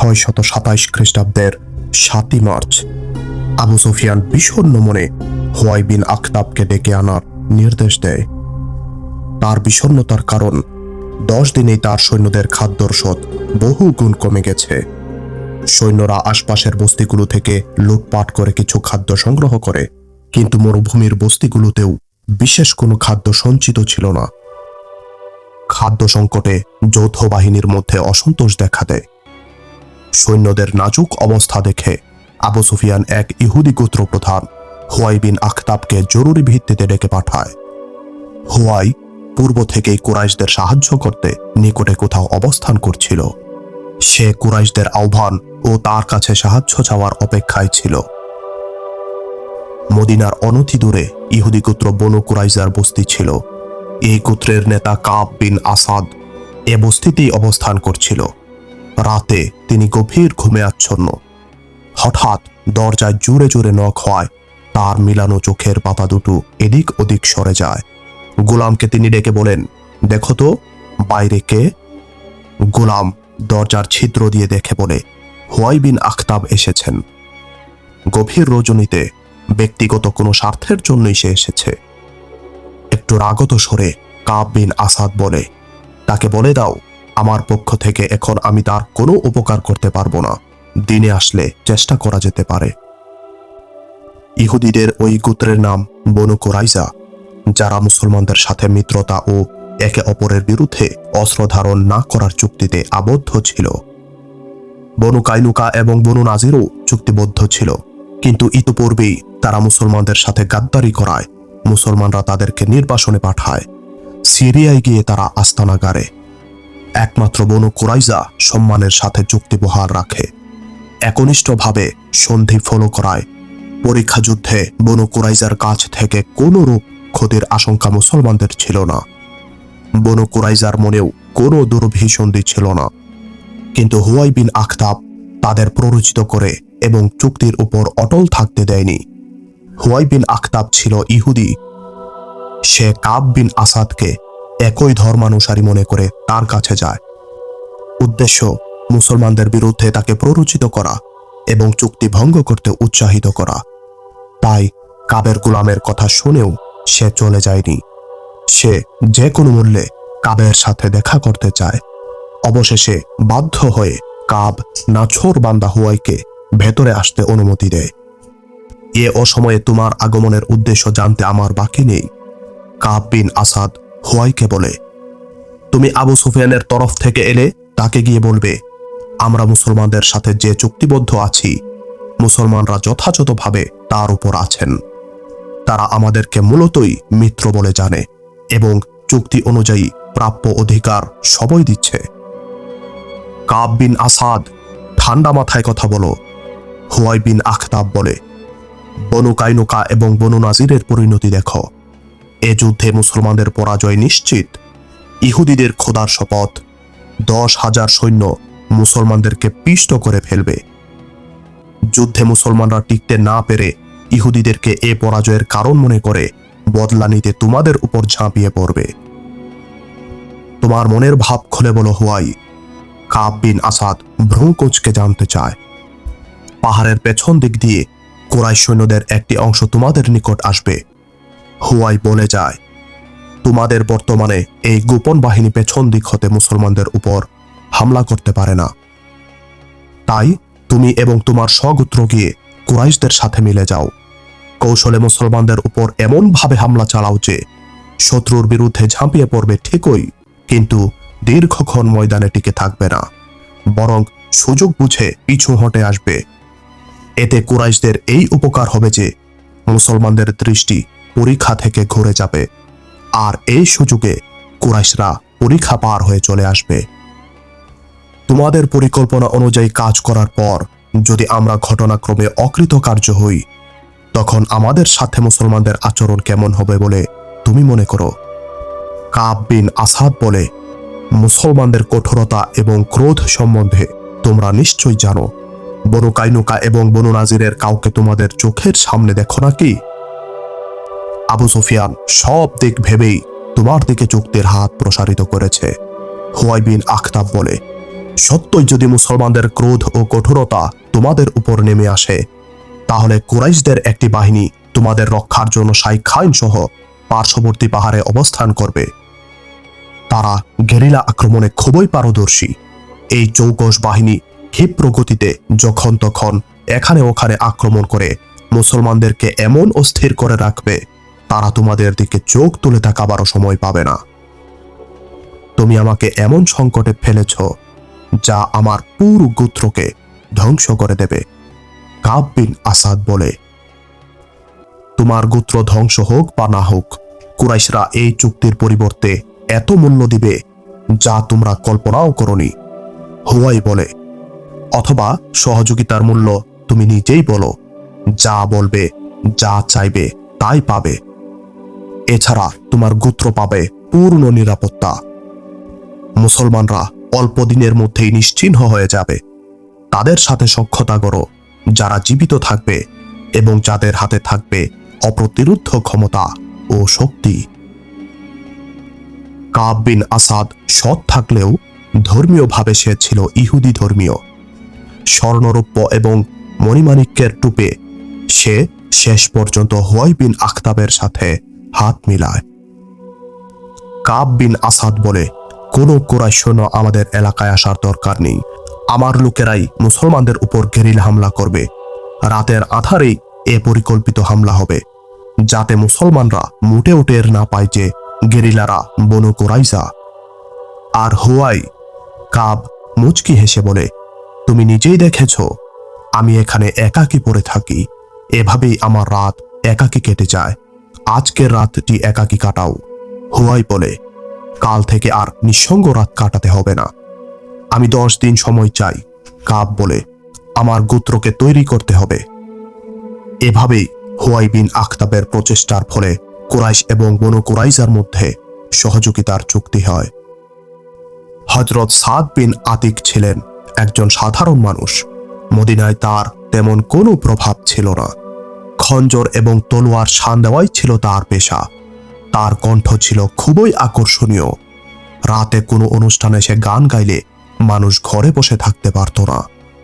627 খ্রিস্টাব্দের 7ই মার্চ আবু সুফিয়ান বিষণ্ণ মনে হুয়াই বিন আখতাবকে ডেকে আনার নির্দেশ দেয়। তার বিষণ্ণতার কারণ 10 দিনেই তার সৈন্যদের খাদ্যরসদ বহু গুণ কমে গেছে। সৈন্যরা আশপাশের বস্তিগুলো থেকে লুটপাট করে কিছু খাদ্য সংগ্রহ করে, কিন্তু মরুভূমির বস্তিগুলোতেও বিশেষ কোনো খাদ্য সঞ্চিত ছিল না। খাদ্য সংকটে যৌথ বাহিনীর মধ্যে অসন্তোষ দেখা দেয়। সৈন্যদের নাজুক অবস্থা দেখে আবু সুফিয়ান এক ইহুদি গোত্র প্রধান হুয়াই বিন আখতাবকে জরুরি ভিত্তিতে ডেকে পাঠায়। হুয়াই পূর্ব থেকেই কুরাইশদের সাহায্য করতে নিকটে কোথাও অবস্থান করছিল। সে কুরাইশদের আহ্বান ও তার কাছে সাহায্য চাওয়ার অপেক্ষায় ছিল। মদিনার অনতি দূরে ইহুদি গোত্র বনু কুরাইজার বস্তি ছিল। এই গোত্রের নেতা কাব বিন আসাদ এ বস্তিতেই অবস্থান করছিল। রাতে তিনি গভীর ঘুমে আচ্ছন্ন। হঠাৎ দরজায় জোরে জোরে নখ হয়। তার মিলানো চোখের পাতা দুটো এদিক ওদিক সরে যায়। গোলামকে তিনি ডেকে বলেন, দেখো তো বাইরে কে? গোলাম দরজার ছিদ্র দিয়ে দেখে বলে, হুয়াই বিন আখতাব এসেছেন। গভীর রজনীতে ব্যক্তিগত কোনো স্বার্থের জন্যই সে এসেছে। একটু রাগত স্বরে কাব বিন আসাদ বলে, তাকে বলে দাও আমার পক্ষ থেকে এখন আমি তার কোনো উপকার করতে পারবো না। দিনে আসলে চেষ্টা করা যেতে পারে। ইহুদিদের ওই গোত্রের নাম বনু কুরাইজা, যারা মুসলমানদের সাথে মিত্রতা ও একে অপরের বিরুদ্ধে অস্ত্র ধারণ না করার চুক্তিতে আবদ্ধ ছিল। বনু কাইনুকা এবং বনু নাজিরও চুক্তিবদ্ধ ছিল, কিন্তু ইতিপূর্বেই তারা মুসলমানদের সাথে গাদ্দারি করায় মুসলমানরা তাদেরকে নির্বাসনে পাঠায়। সিরিয়ায় গিয়ে তারা আস্তানা গাড়ে। একমাত্র বনু কুরাইজা সম্মানের সাথে চুক্তি বহাল রাখে। একনিষ্ঠভাবে সন্ধি ফলো করায় পরীক্ষা যুদ্ধে বনু কুরাইজার কাছ থেকে কোনরূপ ক্ষতির আশঙ্কা মুসলমানদের ছিল না। বনু কুরাইজার মনেও কোনো দুর্ভিসন্ধি ছিল না। কিন্তু হুয়াই বিন আখতাব তাদের প্ররোচিত করে এবং চুক্তির উপর অটল থাকতে দেয়নি। হুয়াই বিন আখতাব ছিল ইহুদি। সে কাব বিন আসাদকে একই ধর্মানুসারী মনে করে তার কাছে যায়। উদ্দেশ্য মুসলমানদের বিরুদ্ধে তাকে প্ররোচিত করা এবং চুক্তি ভঙ্গ করতে উৎসাহিত করা। তাই কাবের গোলামের কথা শুনেও সে চলে যায়নি। সে যে কোনো মূল্যে কাবের সাথে দেখা করতে চায়। অবশেষে বাধ্য হয়ে কাব নাছোড় বান্দা হুয়াইকে ভেতরে আসতে অনুমতি দেয়। এ অসময়ে তোমার আগমনের উদ্দেশ্য জানতে আমার বাকি নেই। কাব বিন আসাদ হুয়াইকে বলে, তুমি আবু সুফিয়ানের তরফ থেকে এলে তাকে গিয়ে বলবে, আমরা মুসলমানদের সাথে যে চুক্তিবদ্ধ আছি, মুসলমানরা যথাযথভাবে তার উপর আছেন। তারা আমাদেরকে মূলতই মিত্র বলে জানে এবং চুক্তি অনুযায়ী প্রাপ্য অধিকার সবই দিচ্ছে। কাব বিন আসাদ, ঠান্ডা মাথায় কথা বলো। হুয়াই বিন আখতাব বলে, বনু কাইনুকা এবং বনু নাজিরের পরিণতি দেখো। এ যুদ্ধে মুসলমানদের পরাজয় নিশ্চিত। ইহুদিদের খোদার শপথ, 10,000 সৈন্য মুসলমানদেরকে পিষ্ট করে ফেলবে। যুদ্ধে মুসলমানরা টিকতে না পেরে ইহুদিদেরকে এ পরাজয়ের কারণ মনে করে বদলা নিতে তোমাদের উপর ঝাঁপিয়ে পড়বে। তোমার মনের ভাব খুলে বলো হুয়াই। কাব বিন আসাদ ভ্রু কুঁচকে জানতে চায়। পাহাড়ের পেছন দিক দিয়ে কুরাইশ সৈন্যদের একটি অংশ তোমাদের নিকট আসবে। হুয়াই বলে যায়, তোমাদের বর্তমানে এই গোপন বাহিনী পেছন দিক হতে মুসলমানদের উপর হামলা করতে পারে না। তাই তুমি এবং তোমার স্বগোত্র গিয়ে কুরাইশদের সাথে মিলে যাও। কৌশলে মুসলমানদের উপর এমন ভাবে হামলা চালাও যে শত্রুর বিরুদ্ধে ঝাঁপিয়ে পড়বে ঠিকই, কিন্তু দীর্ঘক্ষণ ময়দানে টিকে থাকবে না, বরং সুযোগ বুঝে পিছু হটে আসবে। এতে কুরাইশদের এই উপকার হবে যে মুসলমানদের দৃষ্টি পরীক্ষা থেকে ঘুরে যাবে, আর এই সুযোগে কুরাইশরা পরীক্ষা পার হয়ে চলে আসবে। তোমাদের পরিকল্পনা অনুযায়ী কাজ করার পর যদি আমরা ঘটনাক্রমে অকৃতকার্য হই, তখন আমাদের সাথে মুসলমানদের আচরণ কেমন হবে বলে তুমি মনে করো? কাব বিন আসাদ বলে, মুসলমানদের কঠোরতা এবং ক্রোধ সম্বন্ধে তোমরা নিশ্চয়ই জানো। বনু কাইনুকা এবং বনু নাজিরের কাউকে তোমাদের চোখের সামনে দেখো নাকি? আবু সুফিয়ান সব দিক ভেবেই তোমার দিকে চুক্তির হাত প্রসারিত করেছে। হুয়াই বিন আখতাব বলে, সত্যই যদি মুসলমানদের ক্রোধ ও কঠোরতা তোমাদের উপর নেমে আসে, তাহলে কুরাইশদের একটি বাহিনী তোমাদের রক্ষার জন্য শাইখাইন সহ পার্শ্ববর্তী পাহাড়ে অবস্থান করবে। তারা গেরিলা আক্রমণে খুবই পারদর্শী। এই চৌকস বাহিনী ক্ষিপ্র গতিতে যখন তখন এখানে ওখানে আক্রমণ করে মুসলমানদেরকে এমন অস্থির করে রাখবে, তারা তোমাদের দিকে চোখ তুলে তাকাবারও সময় পাবে না। তুমি আমাকে এমন সংকটে ফেলেছ যা আমার পুরো গোত্রকে ধ্বংস করে দেবে। কাব বিন আসাদ বলে, তোমার গোত্র ধ্বংস হোক বা না হোক, কুরাইশরা এই চুক্তির পরিবর্তে এত মূল্য দিবে যা তোমরা কল্পনাও করনি। হুয়াই বলে, অথবা সহযোগিতার মূল্য তুমি নিজেই বলো। যা বলবে, যা চাইবে তাই পাবে। এছাড়া তোমার গোত্র পাবে পূর্ণ নিরাপত্তা। মুসলমানরা অল্প দিনের মধ্যেই নিশ্চিহ্ন হয়ে যাবে। তাদের সাথে সখ্যতা করো যারা জীবিত থাকবে এবং যাদের হাতে থাকবে অপ্রতিরোধ্য ক্ষমতা ও শক্তি। কাব বিন আসাদ সৎ থাকলেও ধর্মীয়ভাবে সে ছিল ইহুদি ধর্মীয়। স্বর্ণরৌপ্য এবং মণিমাণিক্যের টুপে সে শেষ পর্যন্ত হুয়াই বিন আখতাবের সাথে হাত মিলায়। কাব বিন আসাদ বলে, কোনো কুরাইশ সৈন্য আমাদের এলাকায় আসার দরকার নেই। আমার লোকেরাই মুসলমানদের উপর গেরিলা হামলা করবে। রাতের আধারেই এ পরিকল্পিত হামলা হবে, যাতে মুসলমানরা মোটেও টের না পায় যে গেরিলারা বনু কুরাইজা। আর হুয়াই কাব মুচকি হেসে বলে, তুমি নিজেই দেখেছ আমি এখানে একাকী পড়ে থাকি। এভাবেই আমার রাত একাকী কেটে যায়। আজকের রাতটি একাকী কাটাও। হুয়াই বলে, কাল থেকে আর নিঃসঙ্গ রাত কাটাতে হবে না। আমি 10 দিন সময় চাই। কাব বলে, আমার গোত্রকে তৈরি করতে হবে। এভাবেই হুয়াই বিন আখতাবের প্রচেষ্টার ফলে কুরাইশ এবং বনু কুরাইজার মধ্যে সহযোগিতার চুক্তি হয়। হযরত সাদ বিন আতিক ছিলেন একজন সাধারণ মানুষ। মদিনায় তার তেমন কোনো প্রভাব ছিল না। খঞ্জর এবং তলোয়ার শান দেওয়াই ছিল তার পেশা। তার কণ্ঠ ছিল খুবই আকর্ষণীয়। রাতে কোনো অনুষ্ঠানে সে গান গাইলে মানুষ ঘরে বসে থাকতে পারত না,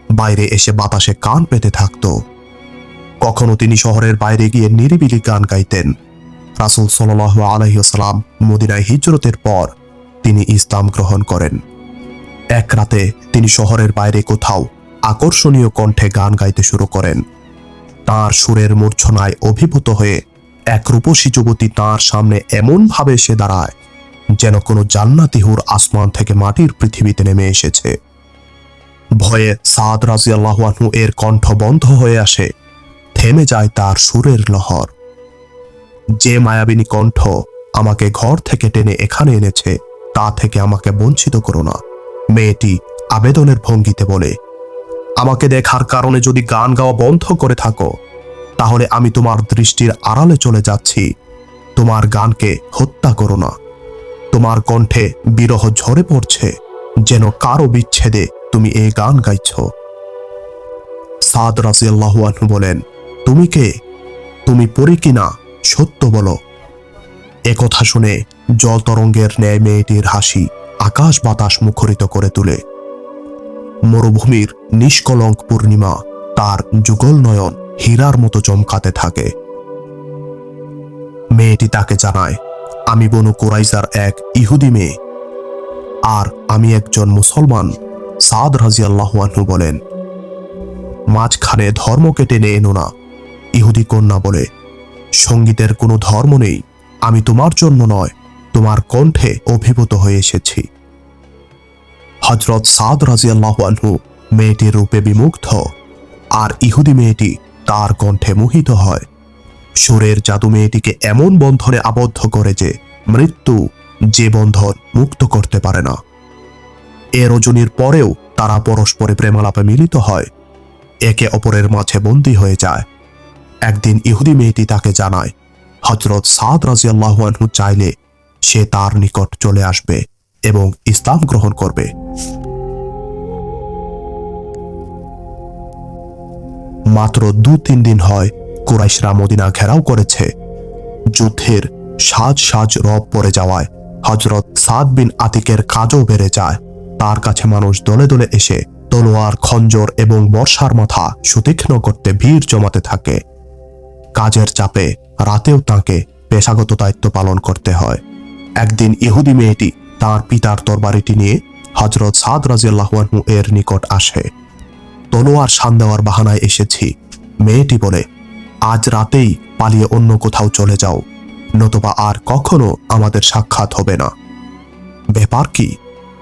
বাইরে এসে বাতাসে কান পেতে থাকত। কখনো তিনি শহরের বাইরে গিয়ে নিরিবিলি গান গাইতেন। রাসূল সাল্লাল্লাহু আলাইহি ওয়াসাল্লাম মদিনায় হিজরতের পর তিনি ইসলাম গ্রহণ করেন। এক রাতে তিনি শহরের বাইরে কোথাও আকর্ষণীয় কণ্ঠে গান গাইতে শুরু করেন। তার সুরের মূর্ছনায় অভিভূত হয়ে এক রূপসী যুবতী তাঁর সামনে এমন ভাবে এসে দাঁড়ায় যেন কোনো জান্নাতি হুর আসমান থেকে মাটির পৃথিবীতে নেমে এসেছে। ভয়ে সাদ রাদিয়াল্লাহু আনহু এর কণ্ঠ বন্ধ হয়ে আসে। থেমে যায় তার সুরের লহর। যে মায়াবিনী কণ্ঠ আমাকে ঘর থেকে টেনে এখানে এনেছে, তা থেকে আমাকে বঞ্চিত করো না। মেয়েটি আবেদনের ভঙ্গিতে বলে, আমাকে দেখার কারণে যদি গান গাওয়া বন্ধ করে থাকো, তাহলে আমি তোমার দৃষ্টির আড়ালে চলে যাচ্ছি। তোমার গানকে হত্যা করো না। তোমার কণ্ঠে বিরহ ঝরে পড়ছে, যেন কারো বিচ্ছেদে তুমি এই গান গাইছ। সাদ রাদিয়াল্লাহু আনহু বলেন, তুমি কে? তুমি পরী কিনা? সত্য বলো। একথা শুনে জল তরঙ্গের ন্যায় মেয়েটির হাসি আকাশ বাতাস মুখরিত করে তোলে। মরুভূমির নিষ্কলঙ্ক পূর্ণিমা তার যুগল নয়ন হীরার মতো চমকাতে থাকে। মেয়েটি তাকে জানায়, আমি বনু কুরাইজার এক ইহুদি মেয়ে, আর আমি একজন মুসলমান। সাদ রাদিয়াল্লাহু আনহু বলেন, মাঝখানে ধর্মকে টেনে এনো না। ইহুদি কন্যা বলে, সঙ্গীতের কোনো ধর্ম নেই। আমি তোমার জন্য নয়, তোমার কণ্ঠে অভিভূত হয়ে এসেছি। হযরত সাদ রাদিয়াল্লাহু আনহু মেয়েটির রূপে বিমুগ্ধ, আর ইহুদি মেয়েটি তার কণ্ঠে মোহিত হয়। সুরের জাদু মেয়েটিকে এমন বন্ধনে আবদ্ধ করে যে মৃত্যু যে বন্ধন মুক্ত করতে পারে না। এ রজনীর পরেও তারা পরস্পরে প্রেমালাপে মিলিত হয়, একে অপরের মাঝে বন্দী হয়ে যায়। একদিন ইহুদি মেয়েটি তাকে জানায়, হযরত সাদ রাদিয়াল্লাহু আনহু চাইলে সে তার নিকট চলে আসবে এবং ইসলাম গ্রহণ করবে। মাত্র 2-3 দিন হয় কুরাইশরা মদিনা ঘেরাও করেছে। যুদ্ধের সাজ সাজ রব পড়ে যাওয়ায় হযরত সাদ বিন আতিকের কাজও বেড়ে যায়। তার কাছে মানুষ দলে দলে এসে তলোয়ার, খঞ্জর এবং বর্ষার মাথা সুতীক্ষ্ণ করতে ভিড় জমাতে থাকে। কাজের চাপে রাতেও তাকে পেশাগত দায়িত্ব পালন করতে হয়। একদিন ইহুদি মেয়েটি তার পিতার তরবারিটি নিয়ে হযরত সাদ রাদিয়াল্লাহু আনহু এর নিকট আসে। তলোয়ার শান দেওয়ার বাহানায় এসেছি। মেয়েটি বলে, আজ রাতেই পালিয়ে অন্য কোথাও চলে যাও, নতুবা আর কখনো আমাদের সাক্ষাৎ হবে না। ব্যাপার কি?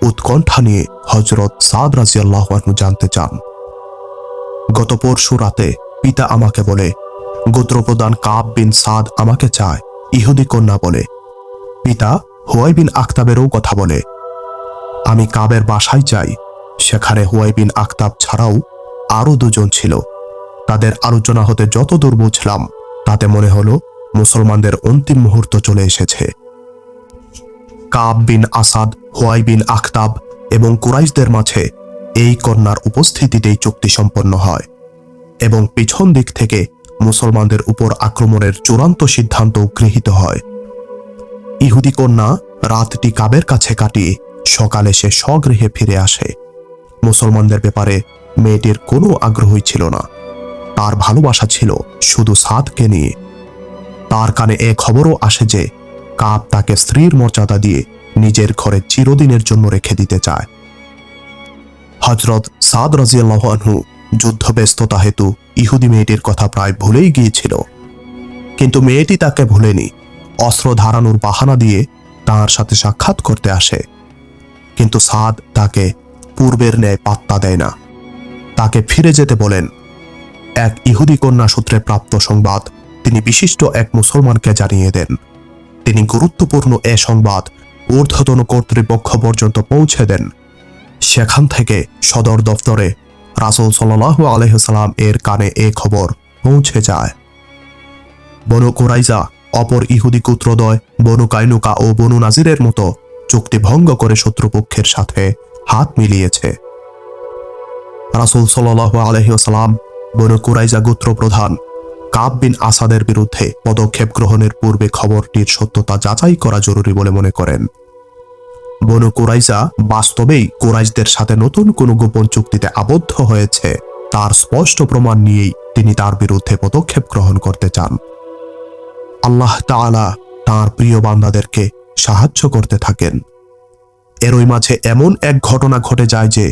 উৎকণ্ঠা নিয়ে হযরত সাদ রাদিয়াল্লাহু আনহু জানতে চান। গত পরশু রাতে পিতা আমাকে বলে, গোত্রপ্রধান কাব বিন সাদ আমাকে চায়। ইহুদি কন্যা বলে। পিতা হুয়াই বিন আখতাবেরও কথা বলে। আমি কাবের বাসায় যাই। সেখানে হুয়াই বিন আখতাব ছাড়াও আরো দুজন ছিল। তাদের আলোচনা হতে যতদূর বুঝলাম, তাতে মনে হলো মুসলমানদের অন্তিম মুহূর্ত চলে এসেছে। কাব বিন আসাদ, হুয়াই বিন আখতাব এবং কুরাইশদের মাঝে এই কন্যার উপস্থিতিতেই চুক্তি সম্পন্ন হয় এবং পিছন দিক থেকে মুসলমানদের উপর আক্রমণের চূড়ান্ত সিদ্ধান্ত গৃহীত হয়। ইহুদি কন্যা রাতটি কাবের কাছে কাটিয়ে সকালে সে স্বগৃহে ফিরে আসে। মুসলমানদের ব্যাপারে মেয়েটির কোনো আগ্রহই ছিল না। তার ভালোবাসা ছিল শুধু সাদকে নিয়ে। তার কানে এ খবরও আসে যে কাব তাকে স্ত্রীর মর্যাদা দিয়ে নিজের ঘরে চিরদিনের জন্য রেখে দিতে চায়। হযরত সাদ রাদিয়াল্লাহু আনহু যুদ্ধব্যস্ততা হেতু ইহুদি মেয়েটির কথা প্রায় ভুলেই গিয়েছিল, কিন্তু মেয়েটি তাকে ভুলেনি। অস্ত্র ধারানোর বাহানা দিয়ে তার সাথে সাক্ষাৎ করতে আসে, কিন্তু সাদ তাকে পূর্বের ন্যায় পাত্তা দেয় না। তাকে ফিরে যেতে বলেন। এক ইহুদি কন্যা সূত্রে প্রাপ্ত সংবাদ তিনি বিশিষ্ট এক মুসলমানকে জানিয়ে দেন। তিনি গুরুত্বপূর্ণ এ সংবাদ ঊর্ধ্বতন কর্তৃপক্ষ পর্যন্ত পৌঁছে দেন। সেখান থেকে সদর দফতরে রাসূল সাল্লাল্লাহু আলাইহি ওয়াসাল্লাম এর কানে এ খবর পৌঁছে যায়। বনু কুরাইজা অপর ইহুদি গোত্রদ্বয় বনু কাইনুকা ও বনু নাজিরের মতো চুক্তি ভঙ্গ করে শত্রুপক্ষের সাথে হাত মিলিয়েছে। রাসূল সাল্লাল্লাহু আলাইহি ওয়াসাল্লাম বনু কুরাইজা গোত্র প্রধান কাব বিন আসাদের বিরুদ্ধে পদক্ষেপ গ্রহণের পূর্বে খবরটির সত্যতা যাচাই করা জরুরি বলে মনে করেন। বনু কুরাইজা বাস্তবেই কুরাইশদের সাথে নতুন কোনো গোপন চুক্তিতে আবদ্ধ হয়েছে তার স্পষ্ট প্রমাণ নিয়েই তিনি তার বিরুদ্ধে পদক্ষেপ গ্রহণ করতে চান। আল্লাহ তাআলা তাঁর প্রিয় বান্দাদেরকে সাহায্য করতে থাকেন। এরই মাঝে এমন এক ঘটনা ঘটে যায় যে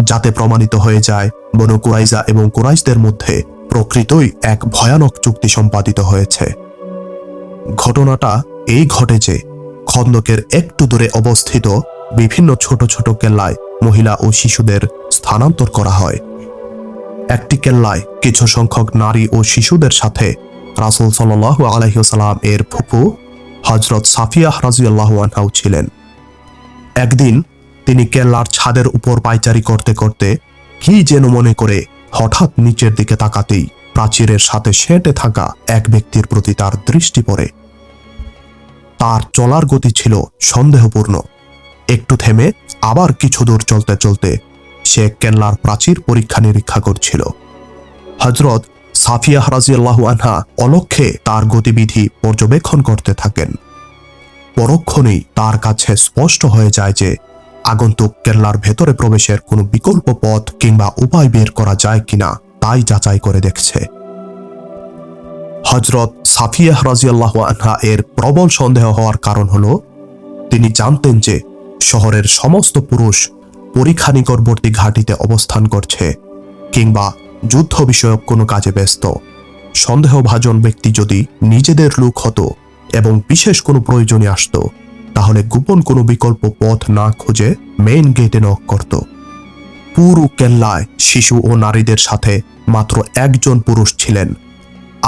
যাতে প্রমাণিত হয়ে যায় বনু কুরাইজা এবং কুরাইশদের মধ্যে প্রকৃতই এক ভয়ানক চুক্তি সম্পাদিত হয়েছে। ঘটনাটা এই ঘটে যে খন্দকের একটু দূরে অবস্থিত বিভিন্ন ছোট ছোট কেল্লায় মহিলা ও শিশুদের স্থানান্তর করা হয়। একটি কেল্লায় কিছু সংখ্যক নারী ও শিশুদের সাথে রাসূল সাল্লাল্লাহু আলাইহি ওয়াসাল্লাম এর ফুফু হযরত সাফিয়াহ রাদিয়াল্লাহু আনহা ছিলেন। একদিন তিনি কেল্লার ছাদের উপর পায়চারি করতে করতে কি যেন মনে করে হঠাৎ নিচের দিকে তাকাতেই প্রাচীরের সাথে সেঁটে থাকা এক ব্যক্তির প্রতি তার দৃষ্টি পড়ে। তার চলার গতি ছিল সন্দেহপূর্ণ। একটু থেমে আবার কিছু দূর চলতে চলতে সে কেল্লার প্রাচীর পরীক্ষা নিরীক্ষা করছিল। হযরত সাফিয়াহ রাদিয়াল্লাহু আনহা অলক্ষ্যে তার গতিবিধি পর্যবেক্ষণ করতে থাকেন। পরক্ষণেই তার কাছে স্পষ্ট হয়ে যায় যে আগন্তুক কেল্লার ভেতরে প্রবেশের কোনো বিকল্প পথ কিংবা উপায় বের করা যায় কিনা তাই যাচাই করে দেখছে। হযরত সাফিয়াহ রাদিয়াল্লাহু আনহা এর প্রবল সন্দেহ হওয়ার কারণ হলো তিনি জানতেন যে শহরের সমস্ত পুরুষ পরীক্ষা নিকটবর্তী ঘাঁটিতে অবস্থান করছে কিংবা যুদ্ধ বিষয়ক কোনো কাজে ব্যস্ত। সন্দেহভাজন ব্যক্তি যদি নিজেদের লোক হতো এবং বিশেষ কোনো প্রয়োজনে আসতো, তাহলে গোপন কোনো বিকল্প পথ না খুঁজে মেইন গেটে নক করত। পুরো কেল্লায় শিশু ও নারীদের সাথে মাত্র একজন পুরুষ ছিলেন,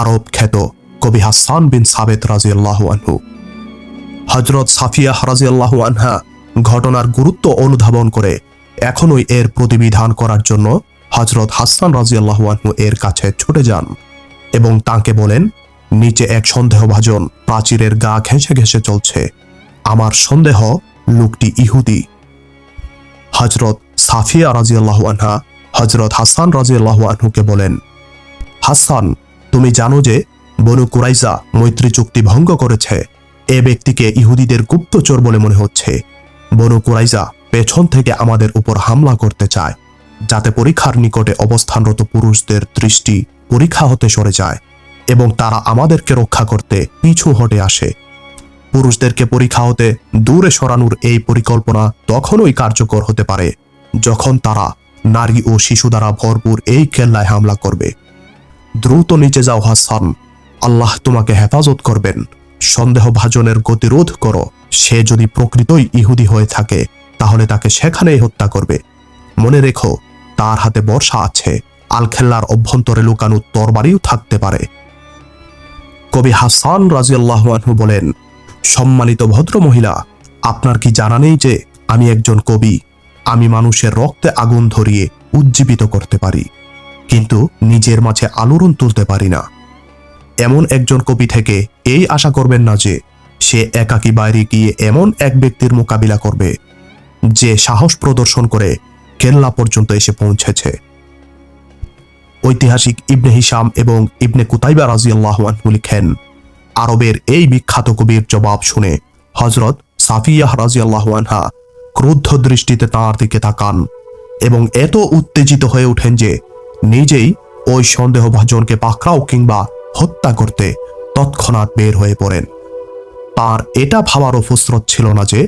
আরব খ্যাত কবি হাসান বিন সাবেত রাদিয়াল্লাহু আনহু। হযরত সাফিয়াহ রাদিয়াল্লাহু আনহা ঘটনার গুরুত্ব অনুধাবন করে এখনই এর প্রতিবিধান করার জন্য হযরত হাসান রাদিয়াল্লাহু আনহু এর কাছে ছুটে যান এবং তাকে বলেন, নিচে এক সন্দেহভাজন প্রাচীরের গা ঘেঁষে ঘেঁষে চলছে। আমার সন্দেহ লোকটি ইহুদি। হযরত সাফিয়া রাদিয়াল্লাহু আনহা হযরত হাসান রাদিয়াল্লাহু আনহুকে বলেন, হাসান, তুমি জানো যে বনু কুরাইজা মৈত্রী চুক্তি ভঙ্গ করেছে। এ ব্যক্তিকে ইহুদিদের গুপ্তচর বলে মনে হচ্ছে। বনু কুরাইজা পেছন থেকে আমাদের উপর হামলা করতে চায়, যাতে পরীক্ষার নিকটে অবস্থানরত পুরুষদের দৃষ্টি পরীক্ষা হতে সরে যায় এবং তারা আমাদেরকে রক্ষা করতে পিছু হটে আসে। পুরুষদেরকে পরীক্ষা হতে দূরে সরানোর এই পরিকল্পনা তখনই কার্যকর হতে পারে যখন তারা নারী ও শিশু দ্বারা ভরপুর এই কেল্লায় হামলা করবে। দ্রুত নিচে যাও হাসান, আল্লাহ তোমাকে হেফাজত করবেন। সন্দেহভাজনের গতিরোধ করো। সে যদি প্রকৃতই ইহুদি হয়ে থাকে তাহলে তাকে সেখানেই হত্যা করবে। মনে রেখো, তার হাতে বর্শা আছে, আলখেল্লার অভ্যন্তরে লুকানো তরবারিও থাকতে পারে। কবি হাসান রাদিয়াল্লাহু আনহু বলেন, সম্মানিত ভদ্র মহিলা, আপনার কি জানা নেই যে আমি একজন কবি? আমি মানুষের রক্তে আগুন ধরিয়ে উজ্জীবিত করতে পারি, কিন্তু নিজের মাঝে আলোড়ন তুলতে পারি না। এমন একজন কবি থেকে এই আশা করবেন না যে সে একাকী বাইরে গিয়ে এমন এক ব্যক্তির মোকাবিলা করবে যে সাহস প্রদর্শন করে কেল্লা পর্যন্ত এসে পৌঁছেছে। ঐতিহাসিক ইবনে হিশাম এবং ইবনে কুতাইবা রাদিয়াল্লাহু আনহু লিখেন, আরবের এই বিখ্যাত কবির জবাব শুনে হযরত সাফিয়াহ রাদিয়াল্লাহু আনহা ক্রুদ্ধ দৃষ্টিতে তাঁর দিকে তাকান এবং এত উত্তেজিত হয়ে ওঠেন যে নিজেই ওই সন্দেহভাজনকে পাকড়াও কিংবা হত্যা করতে তৎক্ষণাৎ বের হয়ে পড়েন। তার এটা ভাবারও ফুসরত ছিল না যে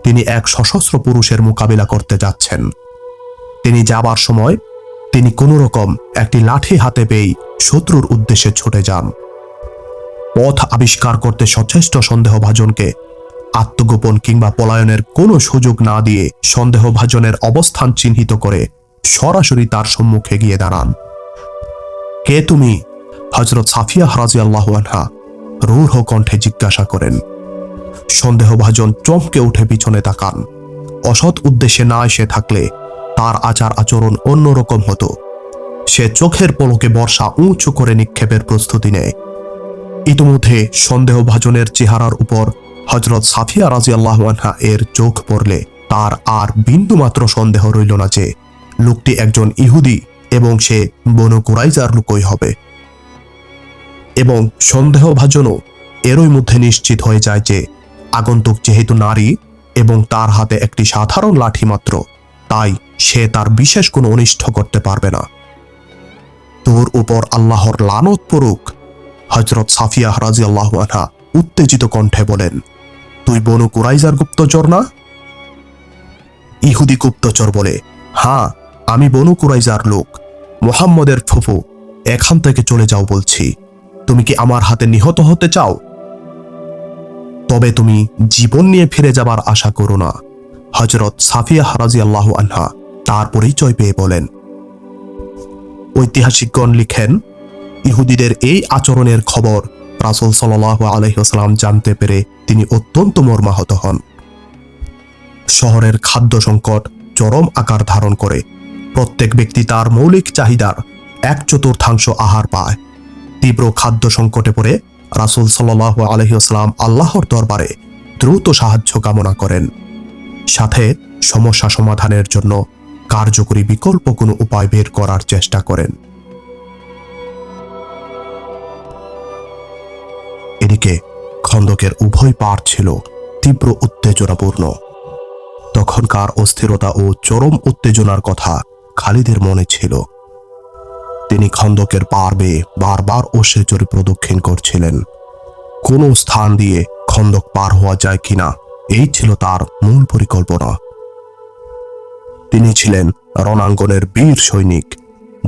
তিনি এক সশস্ত্র পুরুষের মোকাবিলা করতে যাচ্ছেন। তিনি যাবার সময় তিনি কোনো রকম একটি লাঠি হাতে পেয়ে শত্রুর উদ্দেশ্যে ছুটে যান। পথ আবিষ্কার করতে সচেষ্ট সন্দেহভাজনকে আত্মগোপন কিংবা পলায়নের কোনো সুযোগ না দিয়ে সন্দেহভাজনের অবস্থান চিহ্নিত করে সরাসরি তার সম্মুখে গিয়ে দাঁড়ান। কে তুমি? হযরত সাফিয়াহ রাদিয়াল্লাহু আনহা রূঢ় কণ্ঠে জিজ্ঞাসা করেন। সন্দেহভাজন চমকে উঠে পিছনে তাকান। অসৎ উদ্দেশ্যে না এসে থাকলে তার আচার আচরণ অন্যরকম হতো। সে চোখের পলকে বর্ষা উঁচু করে নিক্ষেপের প্রস্তুতি নেয়। ইতিমধ্যে সন্দেহভাজনের চেহারার উপর হযরত সাফিয়া রাদিয়াল্লাহু আনহা এর চোখ পড়লে তার আর বিন্দুমাত্র সন্দেহ রইল না যে লোকটি একজন ইহুদি এবং সে বনু কুরাইজার লোকই হবে। এবং সন্দেহভাজনও এরই মধ্যে নিশ্চিত হয়ে যায় যে আগন্তুক যেহেতু নারী এবং তার হাতে একটি সাধারণ লাঠি মাত্র, তাই সে তার বিশেষ কোনো অনিষ্ট করতে পারবে না। তোর উপর আল্লাহর লানত পড়ুক, হযরত সাফিয়া রাদিয়াল্লাহু আনহা উত্তেজিত কণ্ঠে বলেন, তুই বনু কুরাইজার গুপ্তচর না? ইহুদি গুপ্তচর বলে, হ্যাঁ, আমি বনু কুরাইজার লোক, মুহাম্মদের ফুফু। এখান থেকে চলে যাও বলছি। তুমি কি আমার হাতে নিহত হতে চাও? তবে তুমি জীবন নিয়ে ফিরে যাবার আশা করো না। হযরত সাফিয়া রাদিয়াল্লাহু আনহা তার পরিচয় পেয়ে বলেন। ঐতিহাসিকগণ লিখেন, ইহুদিদের এই আচরণের খবর রাসূল সাল্লাল্লাহু আলাইহি ওয়াসাল্লাম জানতে পেরে তিনি অত্যন্ত মর্মাহত হন। শহরের খাদ্য সংকট চরম আকার ধারণ করে। প্রত্যেক ব্যক্তি তার মৌলিক চাহিদার 1/4 আহার পায়। তীব্র খাদ্য সংকটে পড়ে রাসূল সাল্লাল্লাহু আলাইহি ওয়াসাল্লাম আল্লাহর দরবারে দ্রুত সাহায্য কামনা করেন, সাথে সমস্যা সমাধানের জন্য কার্যকরী বিকল্প কোনো উপায় বের করার চেষ্টা করেন। এদিকে খন্দকের উভয় পাড় ছিল তীব্র উত্তেজনাপূর্ণ। তখনকার অস্থিরতা ও চরম উত্তেজনার কথা খালিদের মনে ছিল। তিনি খন্দকের পাড় বেয়ে বারবার অশ্বেচরে প্রদক্ষিণ করছিলেন। কোন স্থান দিয়ে খন্দক পার হওয়া যায় কিনা এই ছিল তার মূল পরিকল্পনা। তিনি ছিলেন রণাঙ্গনের বীর সৈনিক।